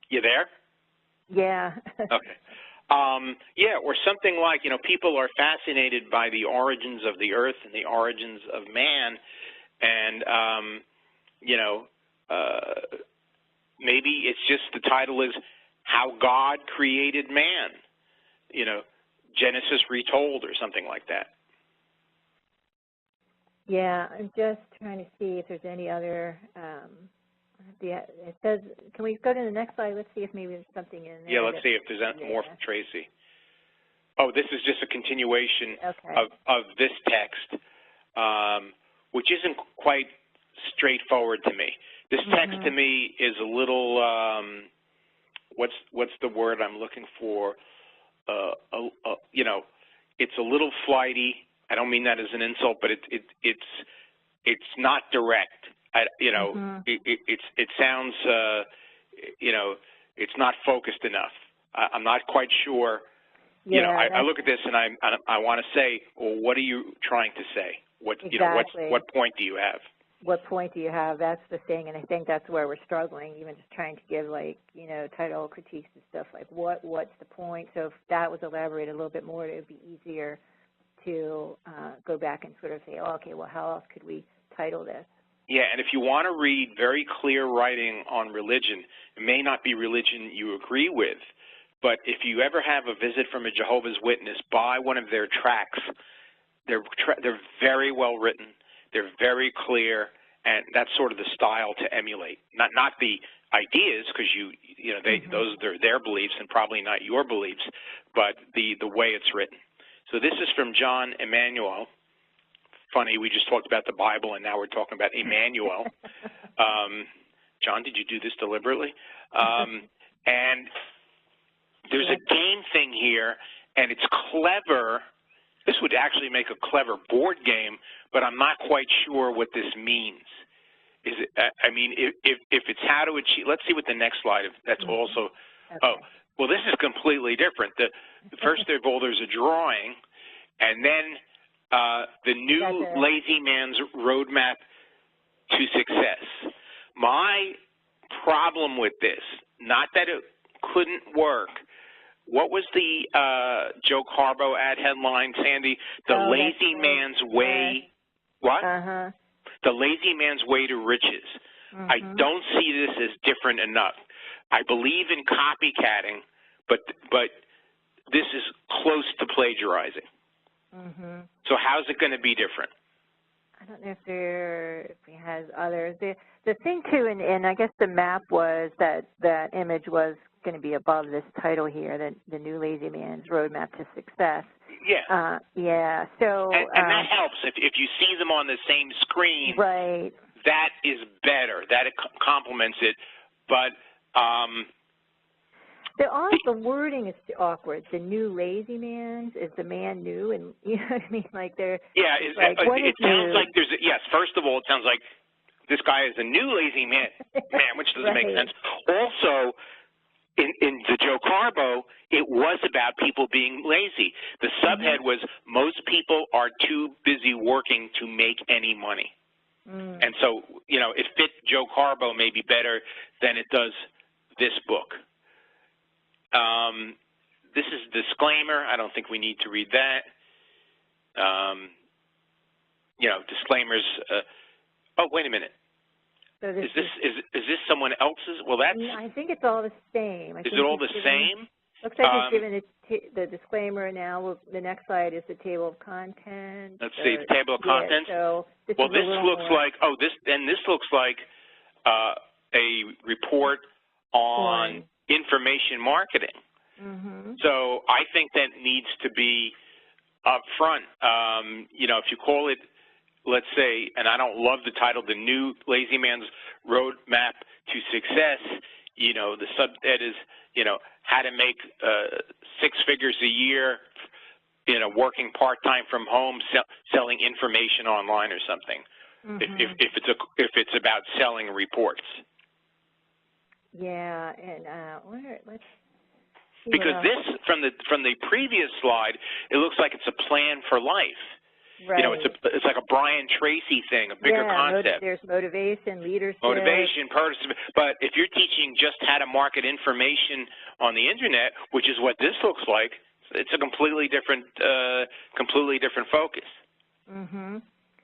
You there? Yeah. Okay. Yeah, or something like, people are fascinated by the origins of the earth and the origins of man, and, maybe it's just the title is How God Created Man, Genesis Retold or something like that. Yeah, I'm just trying to see if there's any other, it says, can we go to the next slide? Let's see if maybe there's something in there. Yeah, let's see if there's more from Tracy. Oh, this is just a continuation of this text, which isn't quite straightforward to me. This text to me is a little, what's the word I'm looking for? It's a little flighty. I don't mean that as an insult, but it's not direct. It sounds, it's not focused enough. I'm not quite sure. Yeah, I look at this and I want to say, well, what are you trying to say? What point do you have? What point do you have? That's the thing, and I think that's where we're struggling, even just trying to give, like, title critiques and stuff, like what's the point? So if that was elaborated a little bit more, it would be easier to go back and sort of say, oh, okay, well, how else could we title this? Yeah, and if you want to read very clear writing on religion, it may not be religion you agree with, but if you ever have a visit from a Jehovah's Witness, buy one of their tracts. They're very well written. They're very clear, and that's sort of the style to emulate. Not the ideas, because those are their beliefs and probably not your beliefs, but the way it's written. So this is from John Emanuel, funny. We just talked about the Bible, and now we're talking about Emmanuel. John, did you do this deliberately? And there's a game thing here, and it's clever. This would actually make a clever board game, but I'm not quite sure what this means. Is it? I mean, if it's how to achieve. Let's see what the next slide. That's also. Okay. Oh, well, this is completely different. First of all, there's a drawing, and then the new Lazy Man's Roadmap to Success. My problem with this, not that it couldn't work. What was the Joe Carbo ad headline, Sandy? The Lazy Man's Way. What? The Lazy Man's Way to Riches. I don't see this as different enough. I believe in copycatting, but this is close to plagiarizing. So how's it going to be different? I don't know if he has others. The thing too, and I guess the map was that image was going to be above this title here, the new Lazy Man's Roadmap to Success. Yeah. Yeah. So. And that helps if you see them on the same screen. Right. That is better. That complements it, but. The wording is awkward. The new Lazy Man's, is the man new? And you know what I mean? Like they're. Yeah. It sounds new? like there's yes. First of all, it sounds like this guy is a new lazy man, which doesn't make sense. Also. In the Joe Carbo, it was about people being lazy. The subhead was, most people are too busy working to make any money. And so, you know, it fit Joe Carbo maybe better than it does this book. This is a disclaimer. I don't think we need to read that. You know, disclaimers. Oh, wait a minute. So is this someone else's? Well, that's. I think it's all the same. Is it all the same? Looks like he's given the disclaimer now. The next slide is the table of contents. Let's see, the table of contents. So this looks like this looks like a report on information marketing. So I think that needs to be up front. You know, if you call it, let's say, and I don't love the title, the new Lazy Man's Roadmap to Success, you know, the subhead is, you know, how to make 6 figures a year, you know, working part-time from home, selling information online or something, if it's about selling reports. Yeah, and let's see. Because this, from the previous slide, it looks like it's a plan for life. Right. You know, it's like a Brian Tracy thing, a bigger concept. There's motivation, leadership. Motivation, but if you're teaching just how to market information on the internet, which is what this looks like, it's a completely different focus.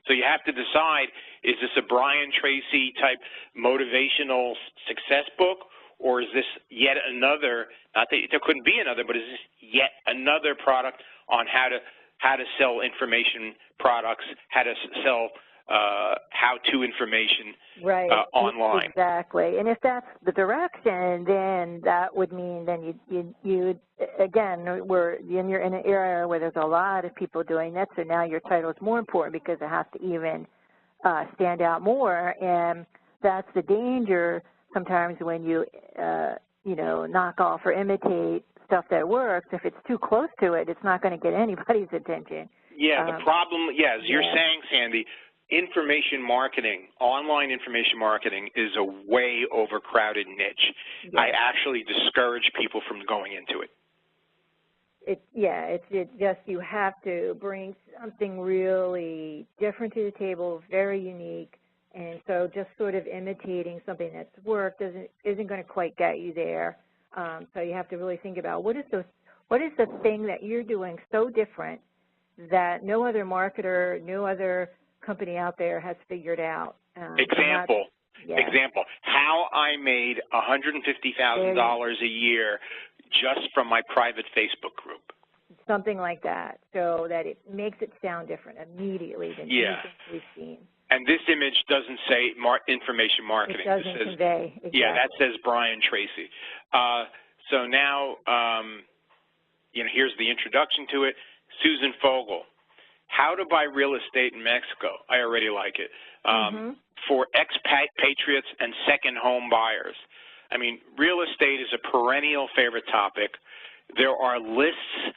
So you have to decide: is this a Brian Tracy type motivational success book, or is this yet another? Not that there couldn't be another, but is this yet another product on how to sell information products, how to sell how-to information online. Exactly. And if that's the direction, then that would mean then you again, you're in an era where there's a lot of people doing that, so now your title is more important because it has to even stand out more, and that's the danger sometimes when you, you know, knock off or imitate stuff that works. If it's too close to it, it's not going to get anybody's attention. Yeah, the problem, as you're saying, Sandy, information marketing, online information marketing is a way overcrowded niche. I actually discourage people from going into it. It's just you have to bring something really different to the table, very unique, and so just sort of imitating something that's worked isn't going to quite get you there. So you have to really think about what is the thing that you're doing so different that no other marketer, no other company out there has figured out. Example, how I made $150,000 a year just from my private Facebook group. Something like that, so that it makes it sound different immediately than anything we've seen. And this image doesn't say information marketing. It doesn't convey. Exactly. Yeah, that says Brian Tracy. So now, you know, here's the introduction to it. Susan Fogel. how to buy real estate in Mexico. I already like it. For expatriates and second home buyers. I mean, real estate is a perennial favorite topic. There are lists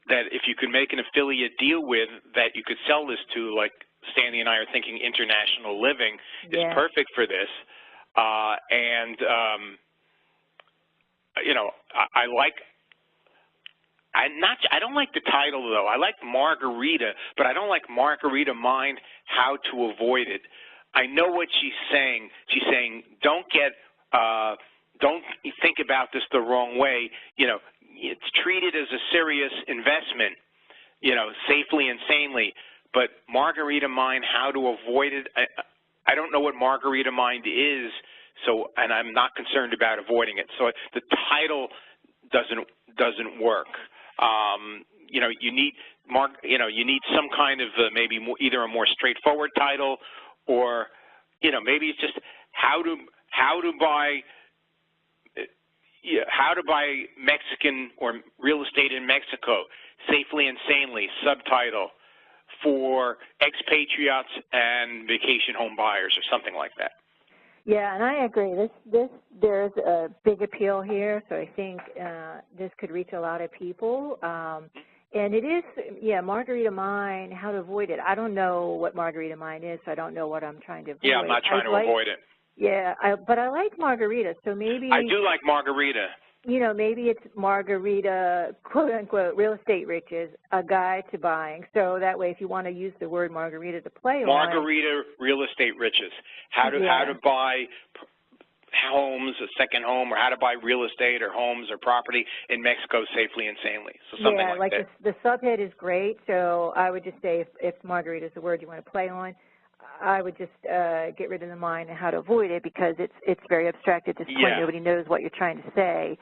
that if you could make an affiliate deal with that you could sell this to, like Sandy and I are thinking International Living is perfect for this. You know, I don't like the title though. I like Margarita, but I don't like Margarita Mind, How to Avoid It. I know what she's saying. She's saying don't think about this the wrong way. You know, it's treated as a serious investment, you know, safely and sanely. But Margarita Mind, How to Avoid It, I don't know what Margarita Mind is, so, and I'm not concerned about avoiding it. So the title doesn't work. You know, you need some kind of maybe either a more straightforward title, or, you know, maybe it's just how to buy Mexican or real estate in Mexico safely and sanely, subtitle, for expatriates and vacation home buyers or something like that. Yeah, and I agree. There's a big appeal here, so I think this could reach a lot of people. And it is, Margarita Mind, How to Avoid It. I don't know what Margarita Mind is, so I don't know what I'm trying to avoid. Yeah, I'm not trying to avoid it. Yeah, but I like Margarita, so maybe... I do like Margarita. You know, maybe it's Margarita, quote-unquote, Real Estate Riches, a guide to buying. So that way, if you want to use the word Margarita to play on... Margarita Real Estate Riches. How to buy homes, a second home, or how to buy real estate or homes or property in Mexico safely and sanely. So something like that. The subhead is great, so I would just say if Margarita is the word you want to play on, I would just get rid of the mind and how to avoid it, because it's very abstract at this point. Nobody knows what you're trying to say.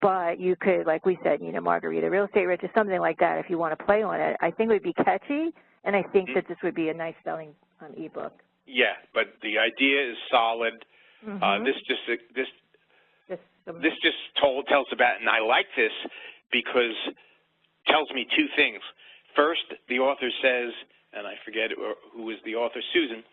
But you could, like we said, you know, Margarita Real Estate Riches, something like that if you want to play on it. I think it would be catchy, and I think that this would be a nice selling ebook. Yeah, but the idea is solid. This just tells about, and I like this because it tells me two things. First, the author says, and I forget who is the author, Susan.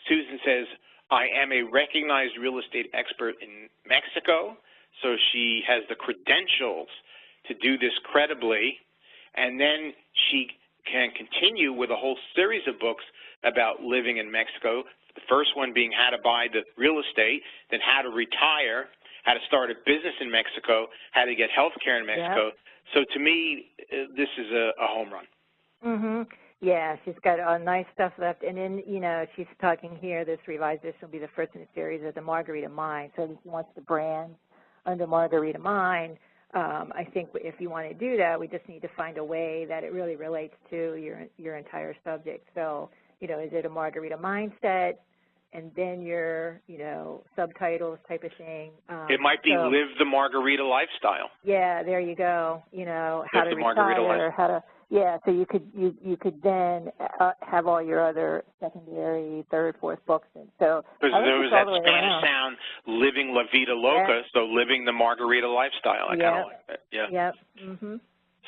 Susan says, I am a recognized real estate expert in Mexico, so she has the credentials to do this credibly, and then she can continue with a whole series of books about living in Mexico, the first one being how to buy the real estate, then how to retire, how to start a business in Mexico, how to get health care in Mexico. So to me, this is a home run. Yeah, she's got nice stuff left. And then, you know, she's talking here, this revised edition will be the first in a series of the Margarita Mind. So she wants the brand under Margarita Mind. I think if you want to do that, we just need to find a way that it really relates to your entire subject. So, you know, is it a Margarita mindset, and then your, you know, subtitles type of thing? It might be live the Margarita lifestyle. Yeah, there you go. You know, how to retire, how to... Yeah, so you could then have all your other secondary, third, fourth books in. So because there was that Spanish sound, living La Vida Loca, so living the Margarita lifestyle. I kind of like that.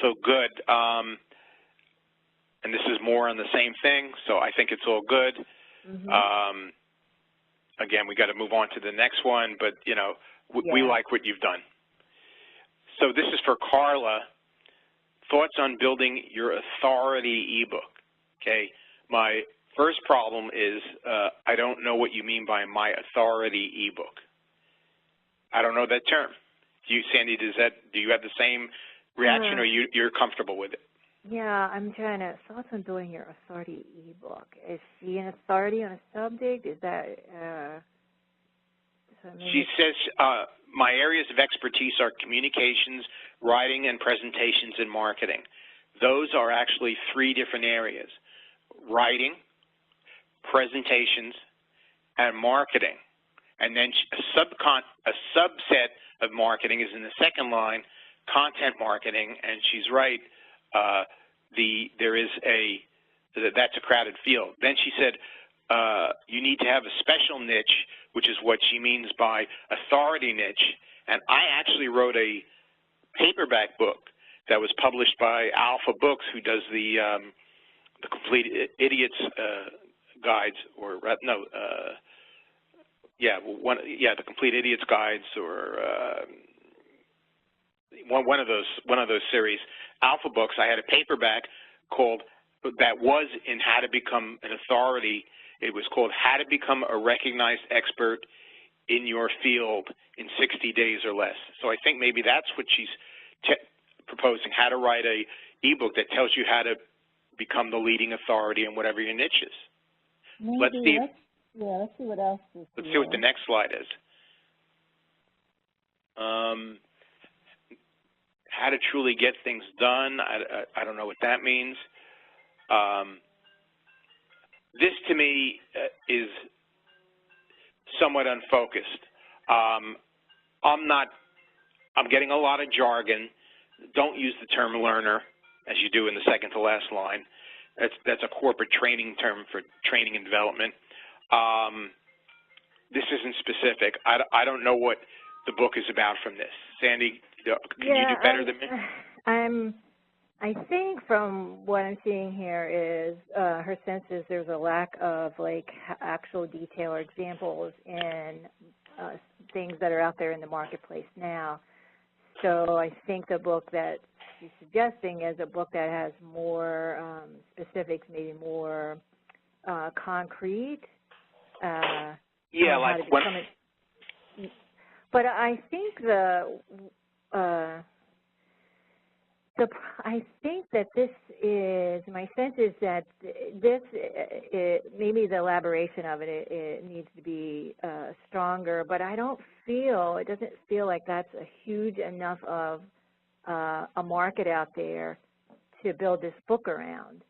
So good. And this is more on the same thing, so I think it's all good. Again, we got to move on to the next one, but you know, we like what you've done. So this is for Carla. Thoughts on building your authority ebook. Okay, my first problem is I don't know what you mean by my authority ebook. I don't know that term. Do you, Sandy? Do you have the same reaction, or you're comfortable with it? Yeah, I'm trying to thoughts on building your authority ebook. Is she an authority on a subject? Is that? She says my areas of expertise are communications, writing, and presentations and marketing. Those are actually three different areas: writing, presentations, and marketing. And then a subset of marketing is in the second line, content marketing. And she's right. That's a crowded field. Then she said you need to have a special niche, which is what she means by authority niche. And I actually wrote a paperback book that was published by Alpha Books, who does the the Complete Idiot's Guides, or no, the Complete Idiot's Guides, or one of those series. Alpha books. I had a paperback called that was in How to Become an Authority. It was called How to Become a Recognized Expert in Your Field in 60 Days or Less. So I think maybe that's what she's proposing, how to write a ebook that tells you how to become the leading authority in whatever your niche is. Maybe Let's see what else is Let's see what the next slide is. How to truly get things done. I don't know what that means. This to me is somewhat unfocused. I'm getting a lot of jargon. Don't use the term learner, as you do in the second to last line. That's a corporate training term for training and development. This isn't specific. I don't know what the book is about from this. Sandy, can you do better than me? I think from what I'm seeing here is her sense is there's a lack of like actual detail or examples in things that are out there in the marketplace now. So I think the book that she's suggesting is a book that has more specifics, maybe more concrete. Yeah, like when. But I think I think that this is, my sense is that this, maybe the elaboration of it needs to be stronger, but I don't feel, it doesn't feel like that's a huge enough of a market out there to build this book around.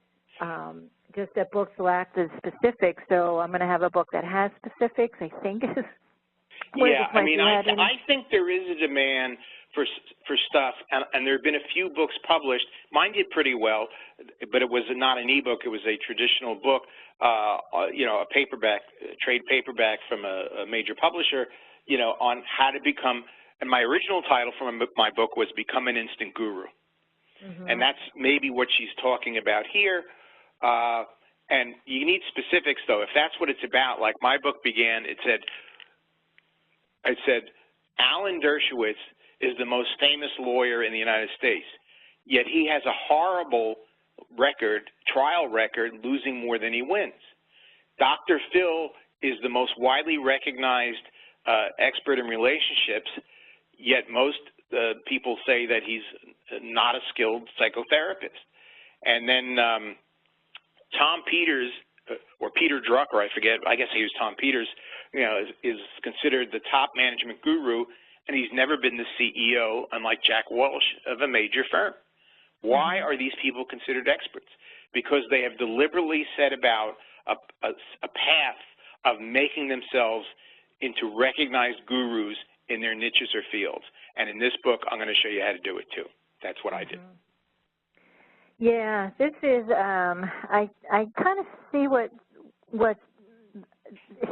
Just that books lack the specifics, so I'm going to have a book that has specifics, I think. Yeah, I mean, I think there is a demand for stuff, and there have been a few books published. Mine did pretty well, but it was not an ebook. It was a traditional book, a paperback, trade paperback from a major publisher, on how to become, and my original title from my book was Become an Instant Guru. Mm-hmm. And that's maybe what she's talking about here. And you need specifics, though. If that's what it's about, like my book began, it said, Alan Dershowitz is the most famous lawyer in the United States, yet he has a horrible trial record, losing more than he wins. Dr. Phil is the most widely recognized expert in relationships, yet most people say that he's not a skilled psychotherapist. And then Tom Peters, or Peter Drucker, I forget, I guess he was Tom Peters, is considered the top management guru, and he's never been the CEO, unlike Jack Welch, of a major firm. Why are these people considered experts? Because they have deliberately set about a path of making themselves into recognized gurus in their niches or fields. And in this book, I'm going to show you how to do it, too. That's what I did. Yeah, this is, I kind of see what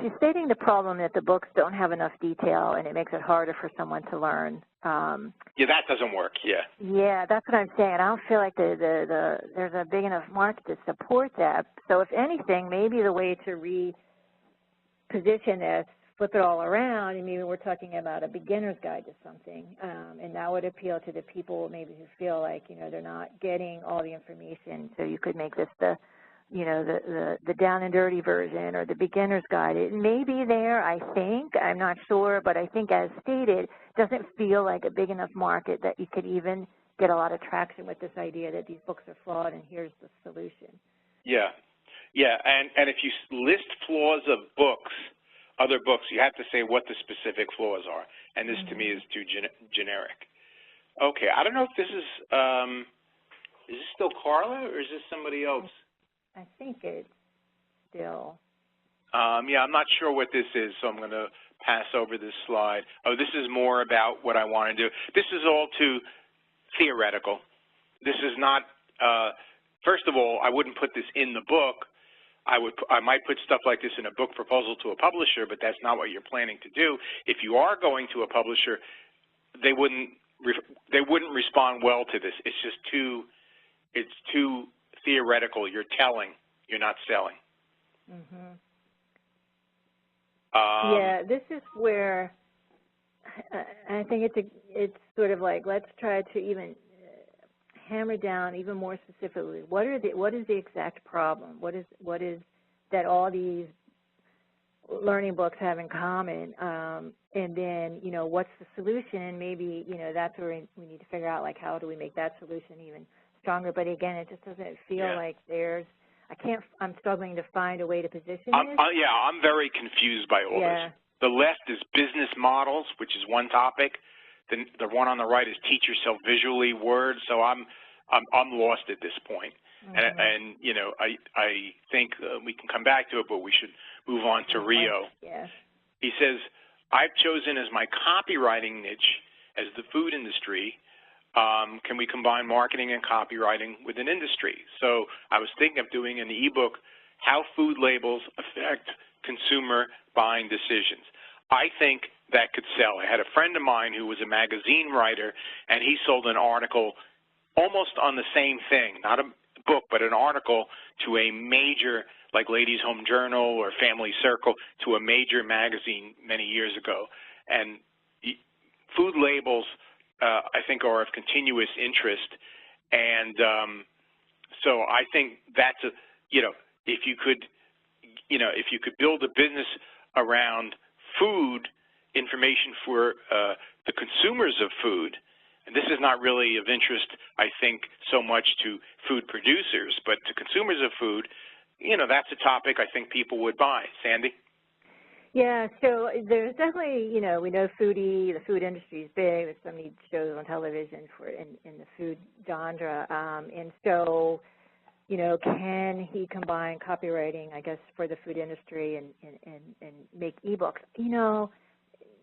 she's stating the problem that the books don't have enough detail and it makes it harder for someone to learn. Yeah, that doesn't work, yeah. Yeah, that's what I'm saying. I don't feel like there's a big enough market to support that. So if anything, maybe the way to reposition this, flip it all around, and maybe we're talking about a beginner's guide to something, and that would appeal to the people maybe who feel like, they're not getting all the information. So you could make this the down and dirty version or the beginner's guide. It may be there, I think. I'm not sure, but I think as stated, it doesn't feel like a big enough market that you could even get a lot of traction with this idea that these books are flawed and here's the solution. Yeah, and if you list flaws of books, other books, you have to say what the specific flaws are, and this to me is too generic. Okay, I don't know if this is this still Carla or is this somebody else? I think it's still. Yeah, I'm not sure what this is, so I'm going to pass over this slide. Oh, this is more about what I want to do. This is all too theoretical. This is not, first of all, I wouldn't put this in the book. I might put stuff like this in a book proposal to a publisher, but that's not what you're planning to do. If you are going to a publisher, they wouldn't respond well to this. It's just too theoretical. You're telling. You're not selling. Mm-hmm. Yeah, this is where I think it's sort of like, let's try to even hammer down even more specifically. What is the exact problem? What is that all these learning books have in common? And then, you know, what's the solution? And maybe, you know, that's where we need to figure out, like, how do we make that solution even stronger? But again, it just doesn't feel like I'm struggling to find a way to position it. Yeah, I'm very confused by all this. The left is business models, which is one topic. The one on the right is teach yourself visually words. So I'm lost at this point. Mm-hmm. And you know, I think we can come back to it, but we should move on to Rio. Yeah. He says, I've chosen as my copywriting niche as the food industry. Can we combine marketing and copywriting with an industry? So I was thinking of doing an ebook, How Food Labels Affect Consumer Buying Decisions. I think that could sell. I had a friend of mine who was a magazine writer, and he sold an article almost on the same thing, not a book, but an article to a major, like Ladies Home Journal or Family Circle, to a major magazine many years ago. And food labels, I think, are of continuous interest. And so I think that's if you could build a business around food information for the consumers of food, and this is not really of interest, I think, so much to food producers, but to consumers of food, you know, that's a topic I think people would buy. Sandy? Yeah, so there's definitely, you know, we know the food industry is big. There's so many shows on television in the food genre. And so, you know, can he combine copywriting, I guess, for the food industry and make ebooks? You know,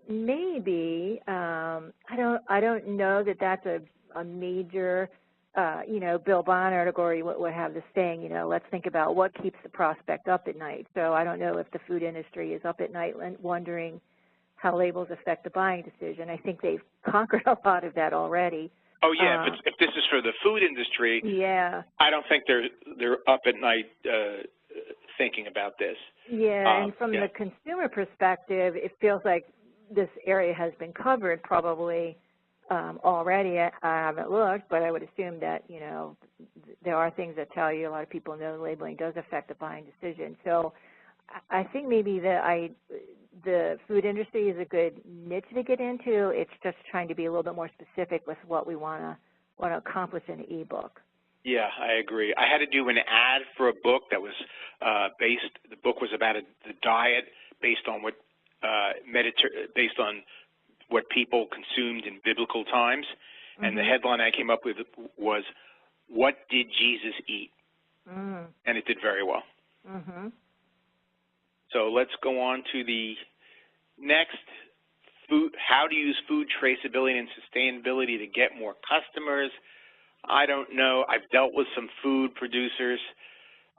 maybe. I don't know that that's a major, you know, Bill Bonner would have this saying, you know, let's think about what keeps the prospect up at night. So I don't know if the food industry is up at night wondering how labels affect the buying decision. I think they've conquered a lot of that already. Oh yeah, if this is for the food industry, I don't think they're up at night thinking about this. Yeah, and from the consumer perspective, it feels like this area has been covered probably already. I haven't looked, but I would assume that, you know, there are things that tell you, a lot of people know labeling does affect the buying decision. So I think maybe the food industry is a good niche to get into. It's just trying to be a little bit more specific with what we want to accomplish in the ebook. Yeah, I agree. I had to do an ad for a book that was the book was about the diet based on what what people consumed in biblical times, and the headline I came up with was, "What did Jesus eat?" And it did very well. So let's go on to the next, food. How to use food traceability and sustainability to get more customers. I don't know. I've dealt with some food producers.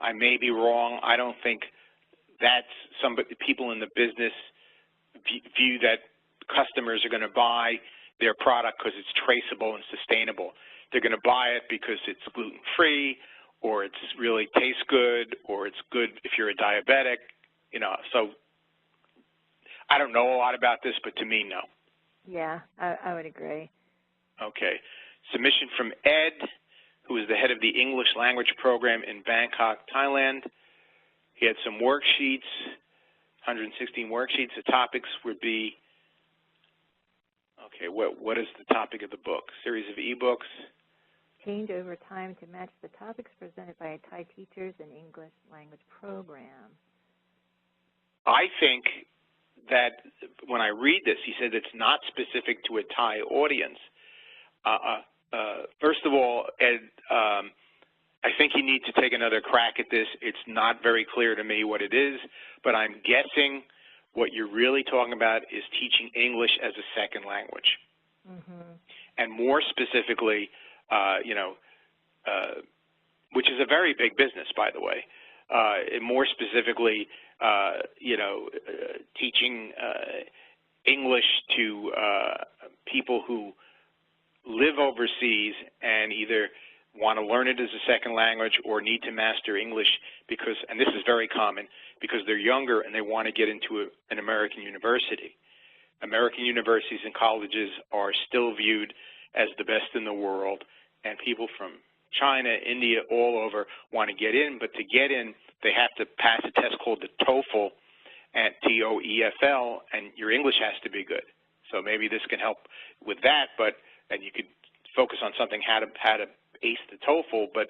I may be wrong. I don't think that's people in the business view that customers are going to buy their product because it's traceable and sustainable. They're going to buy it because it's gluten-free, or it's really tastes good, or it's good if you're a diabetic, you know. So I don't know a lot about this, but to me, no. Yeah, I would agree. Okay. Submission from Ed, who is the head of the English language program in Bangkok, Thailand. He had some worksheets, 116 worksheets. The topics would be, okay, what is the topic of the book? Series of ebooks. Change over time to match the topics presented by Thai teachers in English language program. I think that when I read this, he said it's not specific to a Thai audience. First of all, Ed, I think you need to take another crack at this. It's not very clear to me what it is, but I'm guessing what you're really talking about is teaching English as a second language. And more specifically, you know, which is a very big business, by the way, and more specifically, you know, teaching English to people who live overseas and either want to learn it as a second language or need to master English because, and this is very common, because they're younger and they want to get into an American university. American universities and colleges are still viewed as the best in the world, and people from China, India, all over want to get in, but to get in, they have to pass a test called the TOEFL, and TOEFL, and your English has to be good. So maybe this can help with that, and you could focus on something, how to ace the TOEFL, but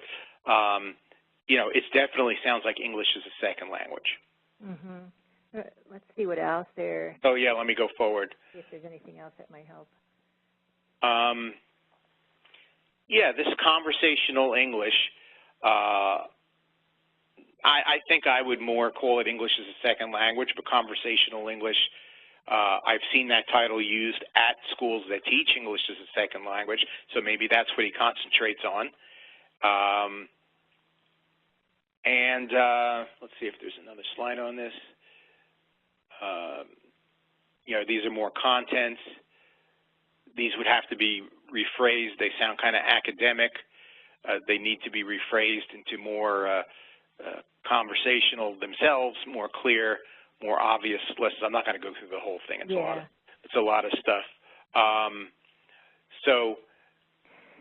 you know, it definitely sounds like English is a second language. Mm-hmm. Let's see what else there. Oh yeah, let me go forward. See if there's anything else that might help. Yeah, this conversational English, I think I would more call it English as a second language, but conversational English, I've seen that title used at schools that teach English as a second language, so maybe that's what he concentrates on. Let's see if there's another slide on this. You know, these are more contents. These would have to be rephrased. They sound kind of academic. They need to be rephrased into more conversational themselves, more clear, more obvious lessons. I'm not going to go through the whole thing. It's a lot of stuff. So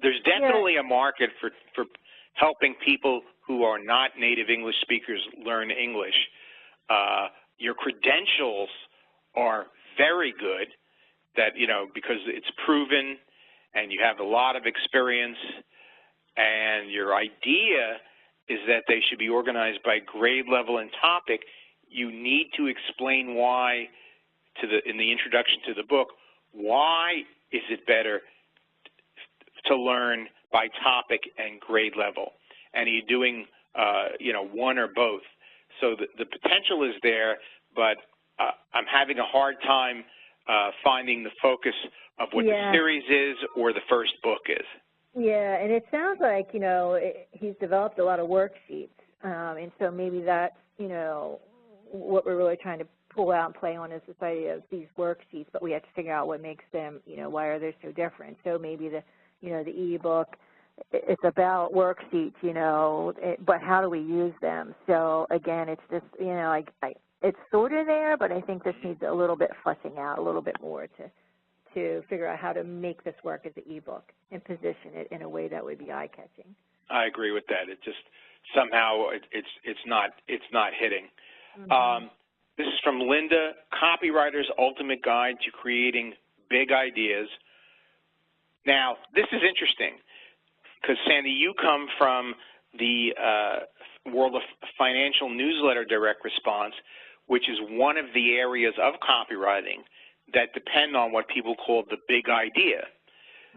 there's definitely a market for helping people who are not native English speakers learn English. Your credentials are very good, that, you know, because it's proven and you have a lot of experience, and your idea is that they should be organized by grade level and topic. You need to explain why in the introduction to the book, why is it better to learn by topic and grade level? And are you doing, you know, one or both? So the potential is there, but I'm having a hard time finding the focus of what the series is or the first book is. Yeah, and it sounds like, you know, he's developed a lot of worksheets, and so maybe that's, you know, what we're really trying to pull out and play on is this idea of these worksheets, but we have to figure out what makes them, you know, why are they so different. So maybe the, you know, the e-book, it's about worksheets, you know, but how do we use them? So again, it's just, you know, it's sort of there, but I think this needs a little bit fleshing out, a little bit more to figure out how to make this work as an e-book and position it in a way that would be eye-catching. I agree with that. It just somehow it's not hitting. Mm-hmm. This is from Linda, Copywriter's Ultimate Guide to Creating Big Ideas. Now, this is interesting because, Sandy, you come from the world of financial newsletter direct response, which is one of the areas of copywriting that depend on what people call the big idea.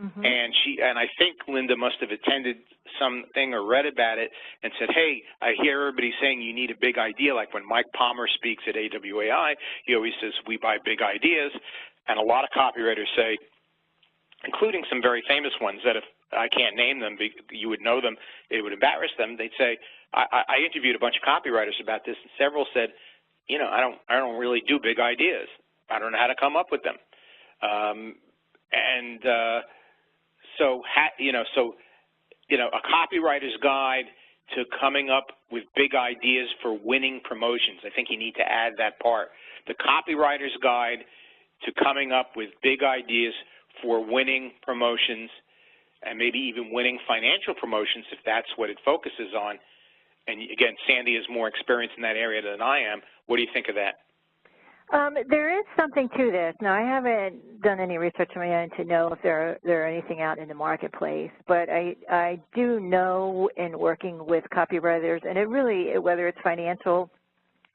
Mm-hmm. And I think Linda must have attended something or read about it and said, hey, I hear everybody saying you need a big idea. Like when Mike Palmer speaks at AWAI, he always says, we buy big ideas. And a lot of copywriters say, including some very famous ones that if I can't name them, you would know them, it would embarrass them. They'd say, I interviewed a bunch of copywriters about this, and several said, you know, I don't really do big ideas. I don't know how to come up with them. So a copywriter's guide to coming up with big ideas for winning promotions. I think you need to add that part. The copywriter's guide to coming up with big ideas for winning promotions and maybe even winning financial promotions if that's what it focuses on. And again, Sandy is more experienced in that area than I am. What do you think of that? There is something to this. Now, I haven't done any research on my own to know if there are anything out in the marketplace, but I do know in working with copywriters, and it really, whether it's financial,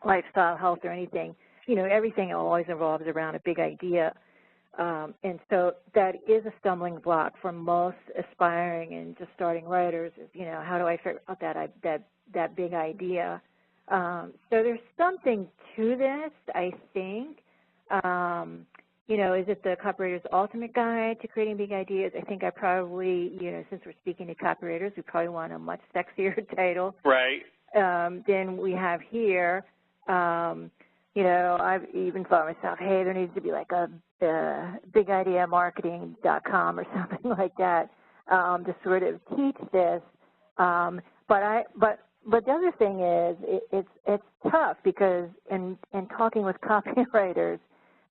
lifestyle, health, or anything, you know, everything always revolves around a big idea. And so that is a stumbling block for most aspiring and just starting writers is, you know, how do I figure out that big idea? So there's something to this, I think. You know, is it the Copywriter's Ultimate Guide to Creating Big Ideas? I think I probably, you know, since we're speaking to copywriters, we probably want a much sexier title. Right. Than we have here. You know, I've even thought to myself, hey, there needs to be like a bigideamarketing.com or something like that to sort of teach this But the other thing is it's tough because in talking with copywriters,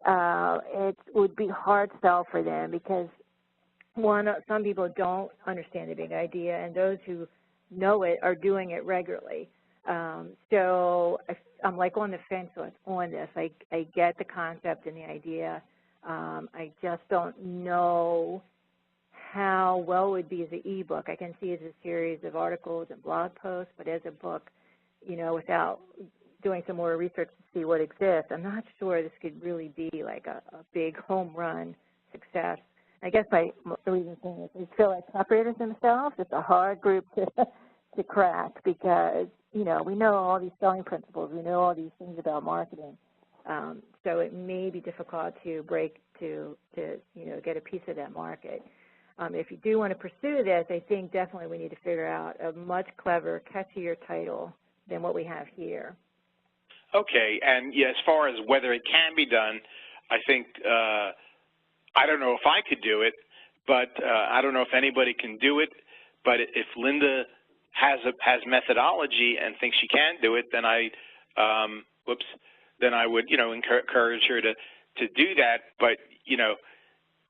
it would be hard sell for them because one, some people don't understand the big idea, and those who know it are doing it regularly. So I'm like on the fence on this. I get the concept and the idea. I just don't know how well it would be as an e-book. I can see it as a series of articles and blog posts, but as a book, you know, without doing some more research to see what exists, I'm not sure this could really be like a big home run success. I guess the reason thing is I feel like operators themselves, it's a hard group to crack because, you know, we know all these selling principles, we know all these things about marketing. So it may be difficult to break to you know, get a piece of that market. If you do want to pursue this, I think definitely we need to figure out a much clever, catchier title than what we have here. Okay, and yeah, as far as whether it can be done, I think I don't know if I could do it, but I don't know if anybody can do it. But if Linda has methodology and thinks she can do it, then then I would, you know, encourage her to do that. But you know,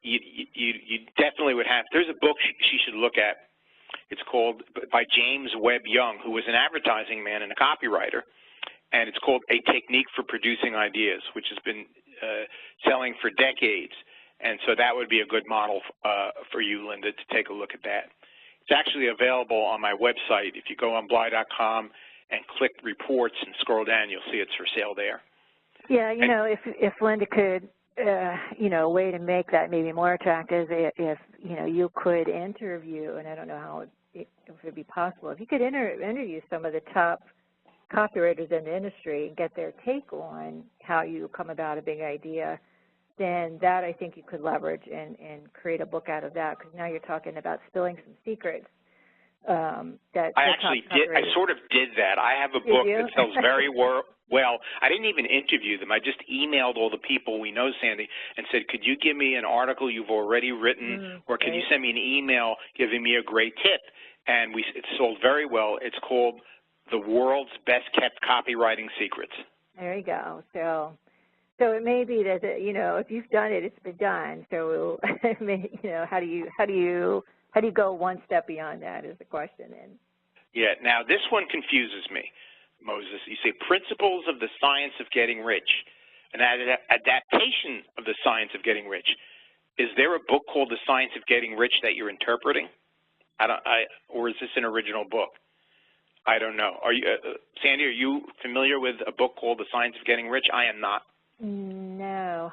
you definitely would have. There's a book she should look at. It's called by James Webb Young, who was an advertising man and a copywriter, and it's called A Technique for Producing Ideas, which has been selling for decades. And so that would be a good model for you, Linda, to take a look at that. It's actually available on my website. If you go on Bly.com and click reports and scroll down, you'll see it's for sale there. Yeah, you know, if Linda could, you know, a way to make that maybe more attractive, if you know, you could interview, and I don't know how if it would be possible, if you could interview some of the top copywriters in the industry and get their take on how you come about a big idea, then that I think you could leverage and create a book out of that, because now you're talking about spilling some secrets. That I actually did. I sort of did that. I have a book that sells very well. I didn't even interview them. I just emailed all the people we know, Sandy, and said, could you give me an article you've already written, or can you send me an email giving me a great tip? And it sold very well. It's called The World's Best Kept Copywriting Secrets. There you go. So it may be that, you know, if you've done it, it's been done. So, you know, how do you go one step beyond that is the question. And yeah. Now this one confuses me, Moses. You say Principles of the Science of Getting Rich, an adaptation of the Science of Getting Rich. Is there a book called The Science of Getting Rich that you're interpreting? Or is this an original book? I don't know. Are you, Sandy? Are you familiar with a book called The Science of Getting Rich? I am not. No,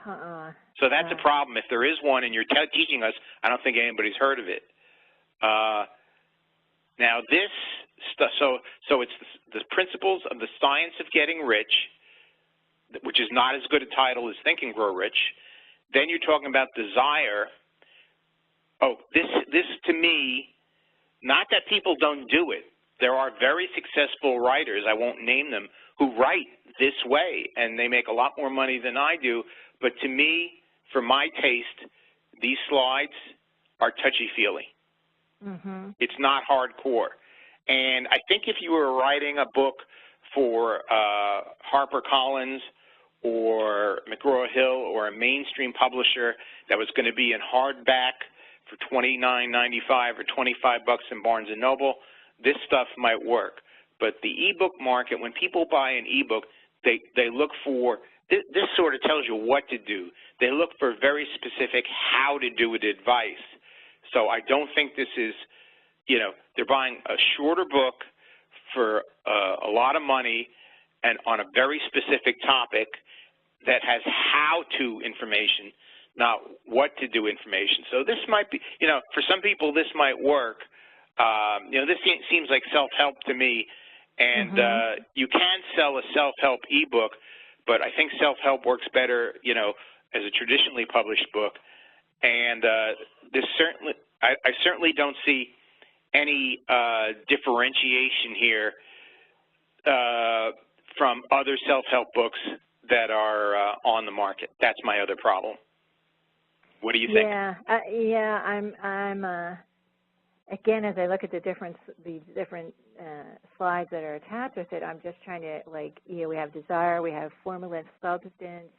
So that's a problem. If there is one and you're teaching us, I don't think anybody's heard of it. Now this stuff, so it's the Principles of the Science of Getting Rich, which is not as good a title as Think and Grow Rich. Then you're talking about Desire. Oh, this to me, not that people don't do it. There are very successful writers, I won't name them, who write this way, and they make a lot more money than I do. But to me, for my taste, these slides are touchy-feely. It's not hardcore. And I think if you were writing a book for HarperCollins or McGraw-Hill or a mainstream publisher that was going to be in hardback for $29.95 or $25 in Barnes & Noble, this stuff might work. But the e-book market, when people buy an e-book, they look for, this sort of tells you what to do. They look for very specific how to do it advice. So I don't think this is, you know, they're buying a shorter book for a lot of money and on a very specific topic that has how-to information, not what to do information. So this might be, you know, for some people this might work. You know, this seems like self-help to me, and you can sell a self-help ebook, but I think self-help works better, you know, as a traditionally published book. And this certainly, I certainly don't see any differentiation here from other self-help books that are on the market. That's my other problem. What do you think? Yeah, again, as I look at the different slides that are attached with it, I'm just trying to, like, you know, we have desire, we have formula and substance.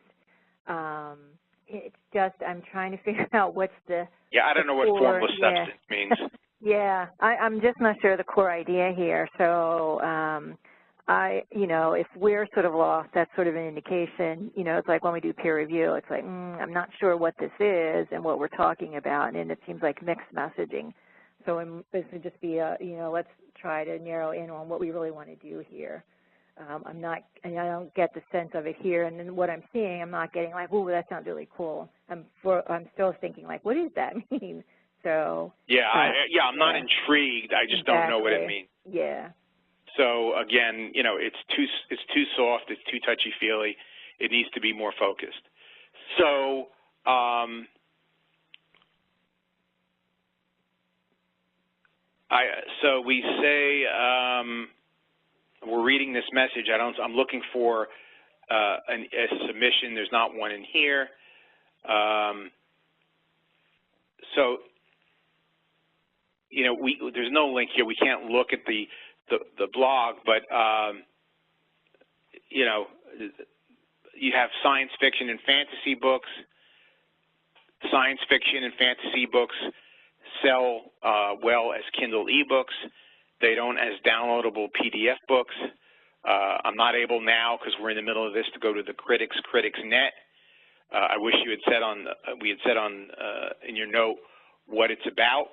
It's just, I'm trying to figure out what's the I don't know what formless substance means. Yeah, I'm just not sure of the core idea here. So, you know, if we're sort of lost, that's sort of an indication. You know, it's like when we do peer review, it's like, I'm not sure what this is and what we're talking about, and it seems like mixed messaging. So this would just be you know, let's try to narrow in on what we really want to do here. I don't get the sense of it here, and then what I'm seeing, I'm not getting like, oh, that sounds really cool. I'm still thinking like, what does that mean? So I'm not intrigued. I just don't know what it means. Yeah. So again, you know, it's too soft. It's too touchy feely. It needs to be more focused. So. So we say we're reading this message. I'm looking for a submission. There's not one in here. So you know, there's no link here. We can't look at the blog, but you know, you have science fiction and fantasy books. Science fiction and fantasy books sell well as Kindle ebooks. They don't as downloadable PDF books. I'm not able now, because we're in the middle of this, to go to the critics.net. I wish you had said we had said in your note what it's about.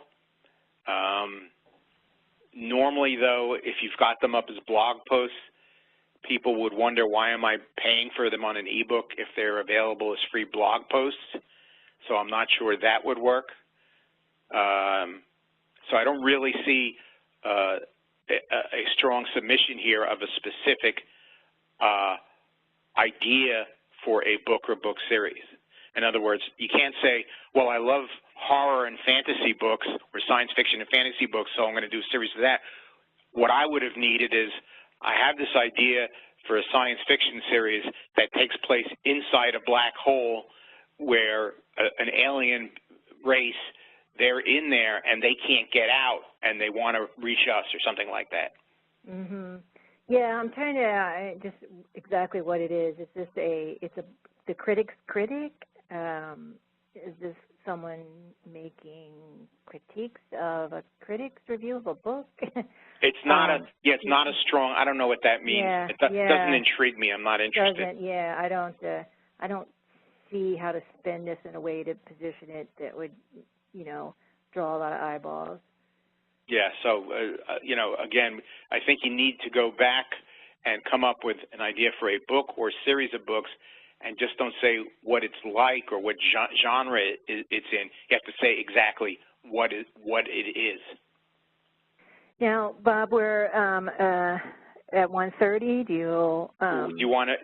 Normally, though, if you've got them up as blog posts, people would wonder, why am I paying for them on an ebook if they're available as free blog posts? So I'm not sure that would work. So I don't really see a strong submission here of a specific idea for a book or book series. In other words, you can't say, well, I love horror and fantasy books or science fiction and fantasy books, so I'm going to do a series of that. What I would have needed is, I have this idea for a science fiction series that takes place inside a black hole where an alien race, they're in there and they can't get out and they want to reach us or something like that. Mm-hmm. Yeah, I'm trying to just exactly what it is. Is this the critic's critic? Is this someone making critiques of a critic's review of a book? It's not it's not a strong, I don't know what that means. Yeah, it doesn't intrigue me. I'm not interested. Yeah, I don't see how to spin this in a way to position it that would, you know, draw a lot of eyeballs. Yeah, so, you know, again, I think you need to go back and come up with an idea for a book or series of books, and just don't say what it's like or what genre it's in. You have to say exactly what it is. Now, Bob, we're at 1:30. Do you want to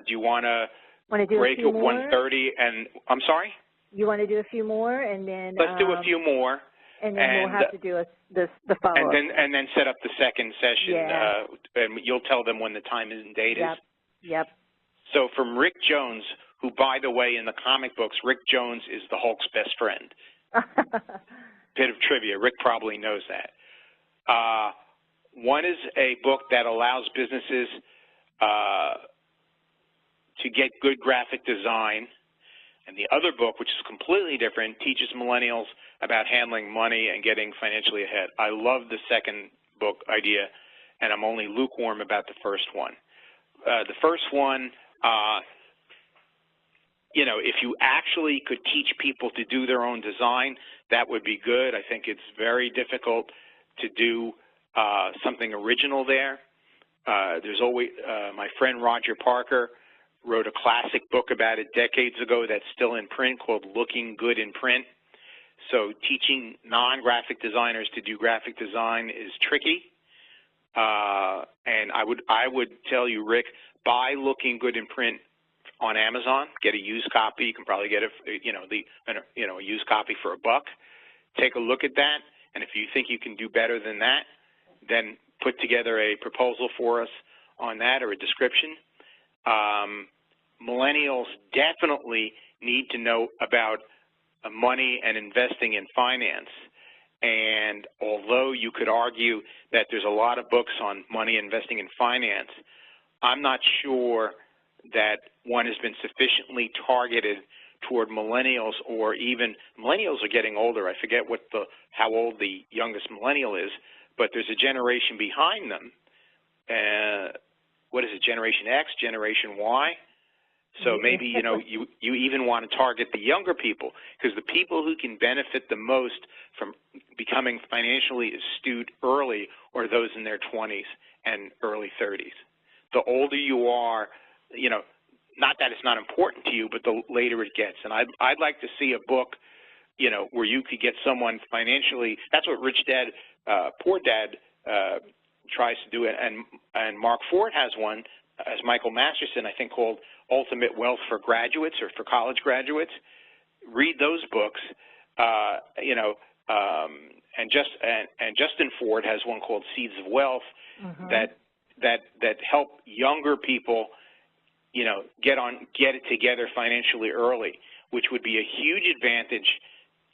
break at 1:30? And I'm sorry. You want to do a few more, and then let's do a few more. And then we'll have to do the follow-up. And then set up the second session, and you'll tell them when the time and date is. Yep. So from Rick Jones, who, by the way, in the comic books, Rick Jones is the Hulk's best friend. Bit of trivia. Rick probably knows that. One is a book that allows businesses to get good graphic design. And the other book, which is completely different, teaches millennials about handling money and getting financially ahead. I love the second book idea, and I'm only lukewarm about the first one. The first one, you know, if you actually could teach people to do their own design, that would be good. I think it's very difficult to do something original there. There's always, my friend Roger Parker wrote a classic book about it decades ago that's still in print called Looking Good in Print. So teaching non-graphic designers to do graphic design is tricky. And I would tell you, Rick, buy Looking Good in Print on Amazon. Get a used copy. You can probably get a used copy for $1. Take a look at that, and if you think you can do better than that, then put together a proposal for us on that or a description. Millennials definitely need to know about money and investing in finance. And although you could argue that there's a lot of books on money, investing, and finance, I'm not sure that one has been sufficiently targeted toward millennials, or even millennials are getting older. I forget how old the youngest millennial is, but there's a generation behind them. What is it, Generation X, Generation Y? So maybe, you even want to target the younger people, because the people who can benefit the most from becoming financially astute early are those in their 20s and early 30s. The older you are, not that it's not important to you, but the later it gets. And I'd like to see a book, where you could get someone financially. That's what Rich Dad, Poor Dad tries to do. And Mark Ford has one, as Michael Masterson, I think, called Ultimate Wealth for Graduates or for college graduates. Read those books, and Justin Ford has one called Seeds of Wealth that help younger people, get it together financially early, which would be a huge advantage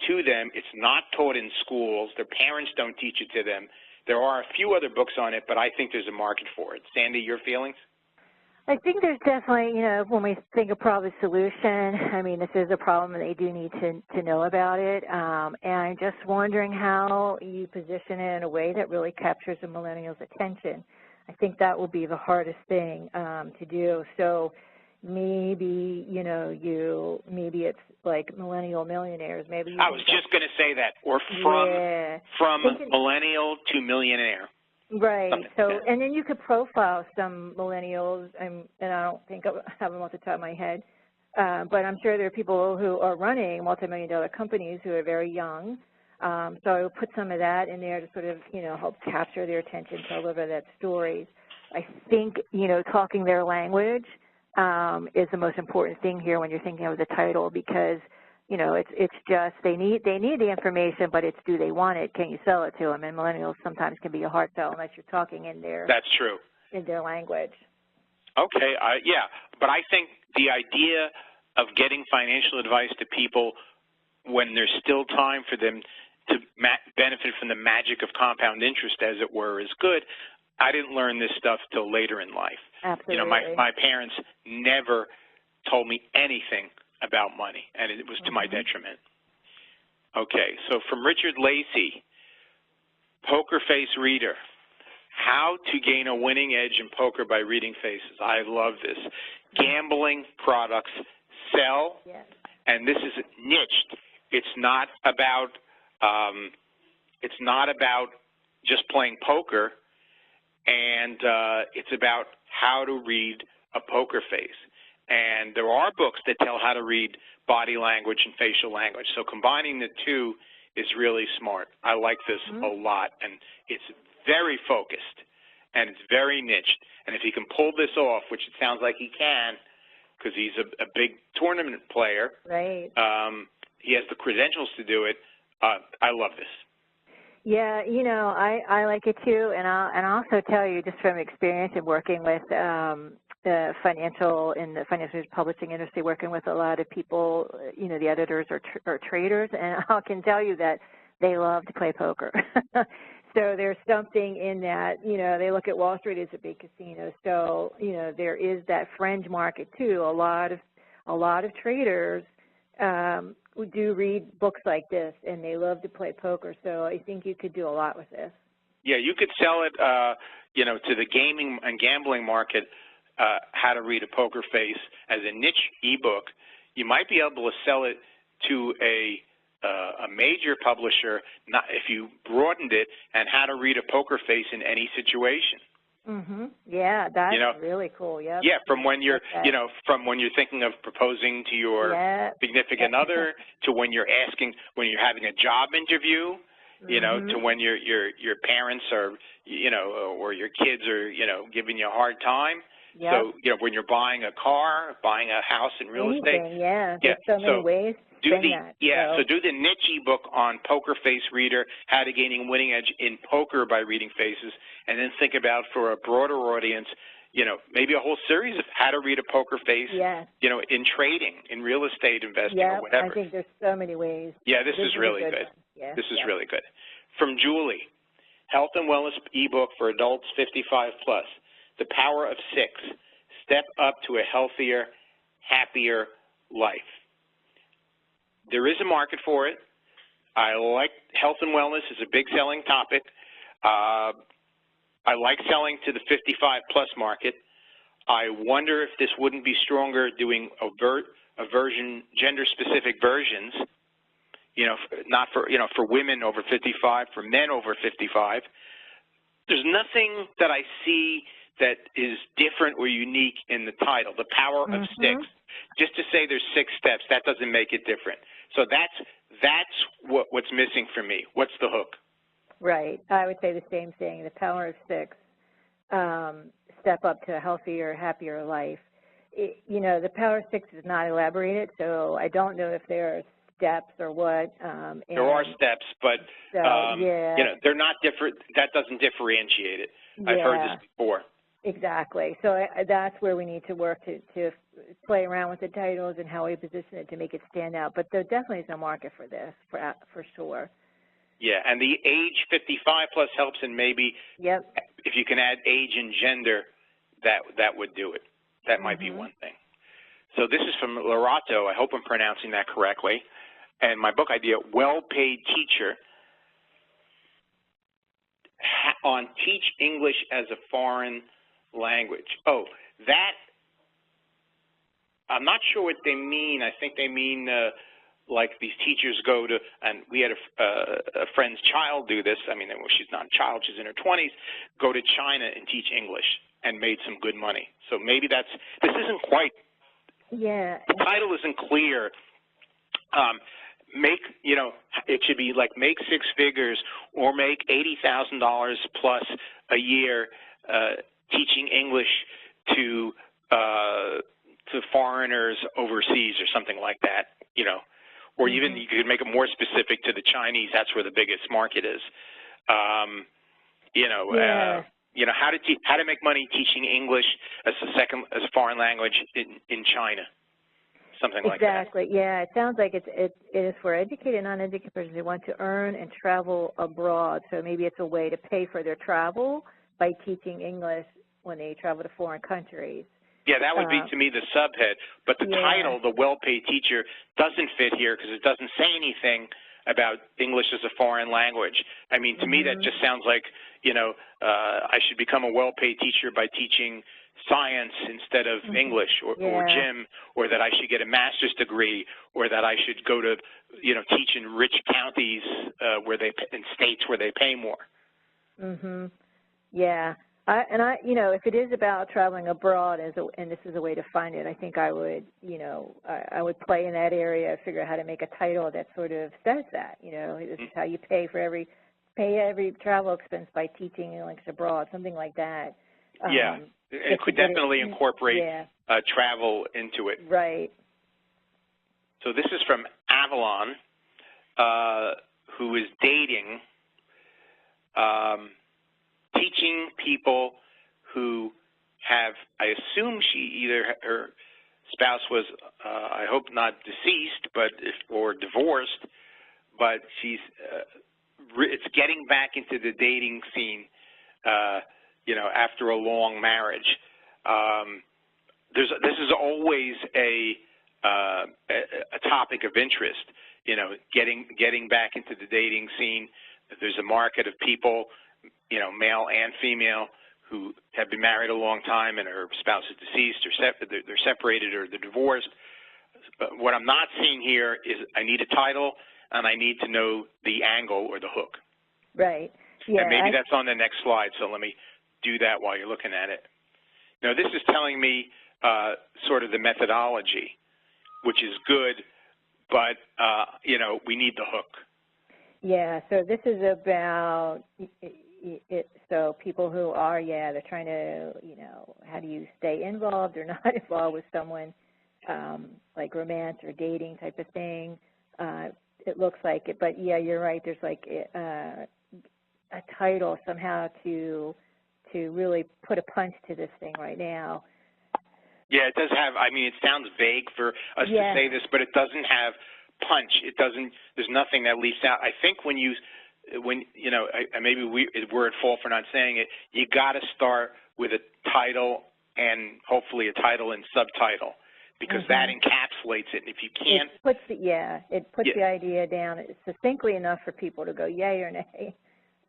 to them. It's not taught in schools. Their parents don't teach it to them. There are a few other books on it, but I think there's a market for it. Sandy, your feelings? I think there's definitely, when we think of problem solution, I mean, this is a problem and they do need to know about it. And I'm just wondering how you position it in a way that really captures the millennials' attention. I think that will be the hardest thing to do. So maybe, maybe it's like millennial millionaires. Maybe I was just going to say that, or from millennial to millionaire. Right. So, and then you could profile some millennials, and I don't think I have them off the top of my head, but I'm sure there are people who are running multi-million-dollar companies who are very young. So I will put some of that in there to sort of, help capture their attention, tell a little bit of that story. I think, talking their language is the most important thing here when you're thinking of the title, because it's just they need the information, but it's, do they want it? Can you sell it to them? And millennials sometimes can be a hard sell unless you're talking in their in their language. Okay, yeah, but I think the idea of getting financial advice to people when there's still time for them to benefit from the magic of compound interest, as it were, is good. I didn't learn this stuff till later in life. Absolutely. My parents never told me anything about money, and it was to my detriment. Okay, so from Richard Lacey, Poker Face Reader, how to gain a winning edge in poker by reading faces. I love this. Gambling products sell, and this is niched. It's not about just playing poker, and it's about how to read a poker face. And there are books that tell how to read body language and facial language. So combining the two is really smart. I like this a lot. And it's very focused, and it's very niched. And if he can pull this off, which it sounds like he can, because he's a big tournament player, right? He has the credentials to do it. I love this. Yeah, I like it too. And I'll also tell you, just from experience in working with the financial publishing industry, working with a lot of people, the editors are traders, and I can tell you that they love to play poker. So there's something in that, they look at Wall Street as a big casino. So, there is that fringe market too. A lot of traders do read books like this, and they love to play poker. So I think you could do a lot with this. Yeah, you could sell it, to the gaming and gambling market. How to read a poker face as a niche ebook. You might be able to sell it to a major publisher, if you broadened it, and how to read a poker face in any situation. Yeah, that's really cool. Yep. Yeah, from when you're from when you're thinking of proposing to your significant other, to when you're having a job interview, to when your parents are or your kids are giving you a hard time. Yep. So, when you're buying a car, buying a house in real estate. Yeah, there's so many ways to spend that. So do the niche ebook on Poker Face Reader, how to gaining winning edge in poker by reading faces, and then think about, for a broader audience, maybe a whole series of how to read a poker face, in trading, in real estate investing, or whatever. I think there's so many ways. Yeah, this is really good. This is really good. from Julie, Health and Wellness ebook for adults 55 plus. The Power of Six. Step up to a healthier, happier life. There is a market for it. I like health and wellness is a big selling topic. I like selling to the 55 plus market. I wonder if this wouldn't be stronger doing gender specific versions, not for, for women over 55, for men over 55. There's nothing that I see that is different or unique in the title, The Power of Six. Just to say there's 6 steps, that doesn't make it different. So that's what's missing for me. What's the hook? Right. I would say the same thing, The Power of Six, step up to a healthier, happier life. The Power of Six is not elaborated, so I don't know if there are steps or what. There are steps, but so, they're not different. That doesn't differentiate it. I've heard this before. Exactly. So that's where we need to work to play around with the titles and how we position it to make it stand out. But there definitely is a market for this, for sure. Yeah, and the age 55 plus helps, and maybe if you can add age and gender, that would do it. That might be one thing. So this is from Lorato. I hope I'm pronouncing that correctly. And my book idea, Well-Paid Teacher, on Teach English as a Foreign Language. Oh, that, I'm not sure what they mean. I think they mean like these teachers go to, and we had a friend's child do this. I mean, well, she's not a child, she's in her 20s, go to China and teach English and made some good money. So maybe this isn't quite, the title isn't clear. It should be like make 6 figures or make $80,000 plus a year teaching English to foreigners overseas or something like that, or even you could make it more specific to the Chinese. That's where the biggest market is. How to make money teaching English as a foreign language in China. Something like that. Exactly. Yeah, it sounds like it is for educated and non-educated persons who want to earn and travel abroad. So maybe it's a way to pay for their travel by teaching English when they travel to foreign countries. Yeah, that would be, to me, the subhead. But the title, The Well-Paid Teacher, doesn't fit here because it doesn't say anything about English as a foreign language. I mean, to me, that just sounds like, I should become a well-paid teacher by teaching science instead of English or gym, or that I should get a master's degree, or that I should go to, teach in rich counties in states where they pay more. Yeah. If it is about traveling abroad and this is a way to find it, I think I would, I would play in that area, figure out how to make a title that sort of says that, this is how you pay every travel expense by teaching English abroad, something like that. It could definitely incorporate travel into it. Right. So this is from Avalon, who is dating, teaching people who have, I assume her spouse was, I hope not deceased, or divorced, but it's getting back into the dating scene, after a long marriage. This is always a topic of interest, getting back into the dating scene. There's a market of people, male and female, who have been married a long time and her spouse is deceased, or they're separated, or they're divorced. What I'm not seeing here is I need a title and I need to know the angle or the hook. Right. Yeah. And maybe that's on the next slide, so let me do that while you're looking at it. Now, this is telling me sort of the methodology, which is good, but, we need the hook. Yeah, so this is about so people who are, they're trying to, how do you stay involved or not involved with someone, like romance or dating type of thing. It looks like it, but you're right. There's like a title somehow to really put a punch to this thing right now. Yeah, it does have, it sounds vague for us to say this, but it doesn't have punch. There's nothing that leaps out. I think when you when, you know, maybe we're at fault for not saying it, you got to start with a title and hopefully a title and subtitle, because that encapsulates it. And if you can't, it puts the idea down succinctly enough for people to go yay or nay.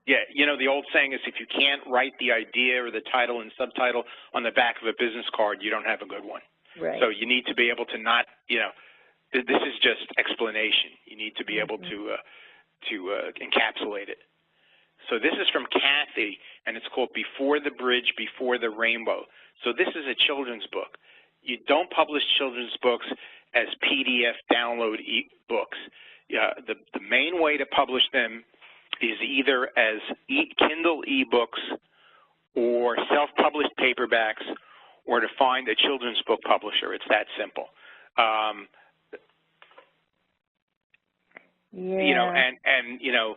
Yeah, you know, the old saying is if you can't write the idea or the title and subtitle on the back of a business card, you don't have a good one. Right. So you need to be able to not, you know, this is just explanation. You need to be able to encapsulate it. So this is from Kathy, and it's called Before the Bridge, Before the Rainbow. So this is a children's book. You don't publish children's books as PDF download books. The main way to publish them is either as Kindle ebooks or self-published paperbacks, or to find a children's book publisher. It's that simple. You know, and you know,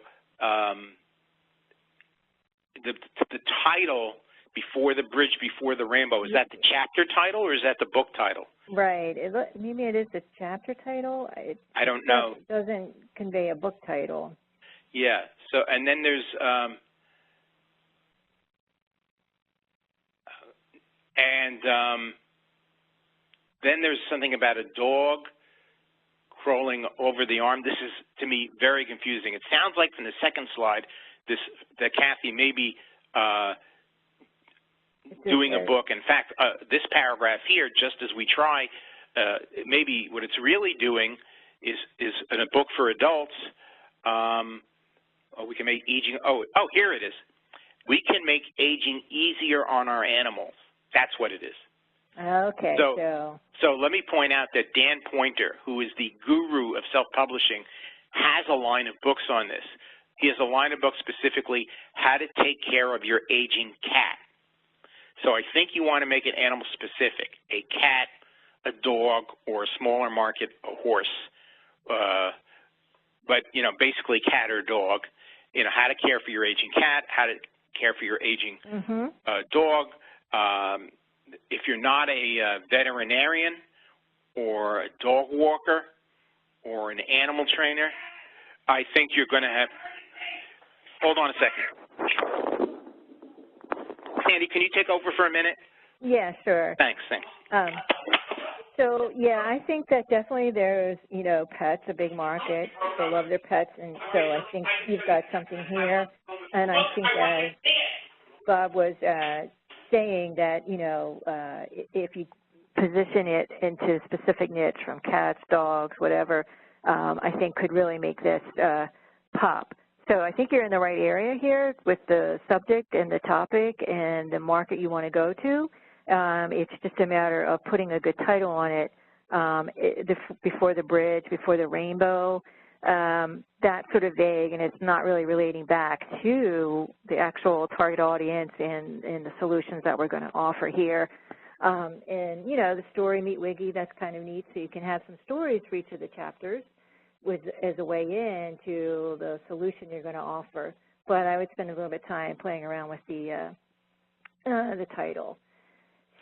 the title, Before the Bridge, Before the Rainbow, is that the chapter title or is that the book title? Right. Maybe it is the chapter title. I don't know. It doesn't convey a book title. Yeah. So, and then there's then there's something about a dog crawling over the arm. This is, to me, very confusing. It sounds like from the second slide that Kathy may be doing a book. In fact, this paragraph here, just as we try, maybe what it's really doing is a book for adults. We can make aging, here it is. We can make aging easier on our animals. That's what it is. Okay. So let me point out that Dan Pointer, who is the guru of self-publishing, has a line of books on this. He has a line of books specifically, how to take care of your aging cat. So I think you want to make it animal specific, a cat, a dog, or a smaller market, a horse. But, you know, basically cat or dog. You know, how to care for your aging cat, how to care for your aging dog. If you're not a veterinarian or a dog walker or an animal trainer, I think you're going to have – hold on a second. Sandy, can you take over for a minute? Yeah, sure. Thanks. So, yeah, I think that definitely there's, you know, pets, a big market. People love their pets, and so I think you've got something here. And I think as Bob was saying that, you know, if you position it into a specific niche from cats, dogs, whatever, I think could really make this pop. So I think you're in the right area here with the subject and the topic and the market you want to go to. It's just a matter of putting a good title on it, Before the Bridge, Before the Rainbow. That's sort of vague, and it's not really relating back to the actual target audience and the solutions that we're going to offer here. And, you know, the story Meet Wiggy, that's kind of neat, so you can have some stories for each of the chapters as a way in to the solution you're going to offer. But I would spend a little bit of time playing around with the title.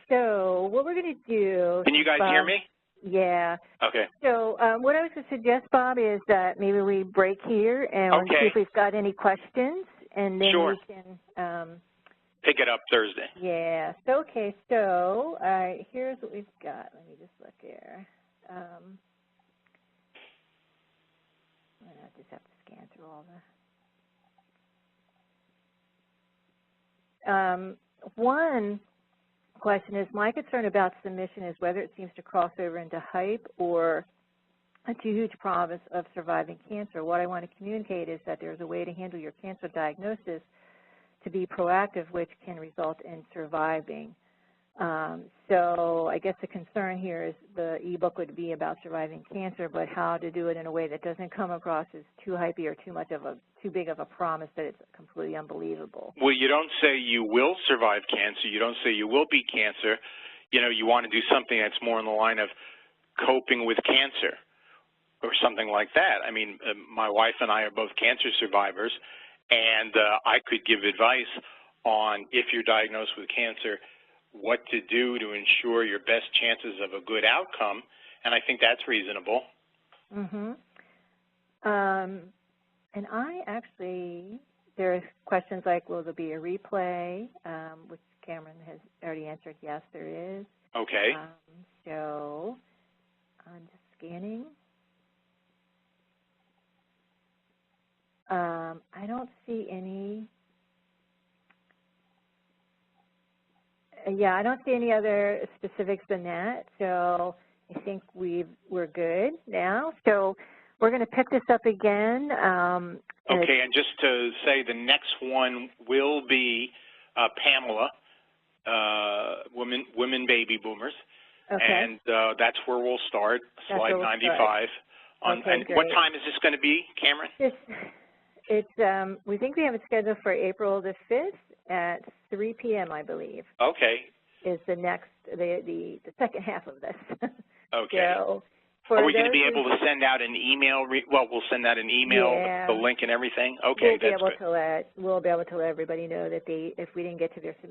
So what we're going to do... Can you guys hear me? Yeah. Okay. So what I was going to suggest, Bob, is that maybe we break here and we'll see if we've got any questions, and then we can pick it up Thursday. Yeah. So, okay. So here's what we've got. Let me just look here. I just have to scan through all the. One question is, my concern about submission is whether it seems to cross over into hype or a too huge promise of surviving cancer. What I want to communicate is that there's a way to handle your cancer diagnosis to be proactive, which can result in surviving. So I guess the concern here is the ebook would be about surviving cancer, but how to do it in a way that doesn't come across as too hypey or too big of a promise that it's completely unbelievable. Well, you don't say you will survive cancer. You don't say you will beat cancer. You know, you want to do something that's more in the line of coping with cancer or something like that. I mean, my wife and I are both cancer survivors, and I could give advice on, if you're diagnosed with cancer, what to do to ensure your best chances of a good outcome, and I think that's reasonable. And there are questions like, will there be a replay, which Cameron has already answered, yes, there is. Okay. So I'm just scanning. I don't see any. Yeah, I don't see any other specifics than that. So I think we're good now. So we're going to pick this up again. Okay, and just to say, the next one will be Pamela, women baby boomers. Okay. And that's where we'll start, slide 95. Okay, and great. what time is this going to be, Cameron? We think we have it scheduled for April the 5th at 3 p.m., I believe. Okay. Is the next, the second half of this. Okay. So are we going to be able to send out an email? We'll send out an email, yeah, the link and everything? Okay, we'll be able to let everybody know that if we didn't get to their submission,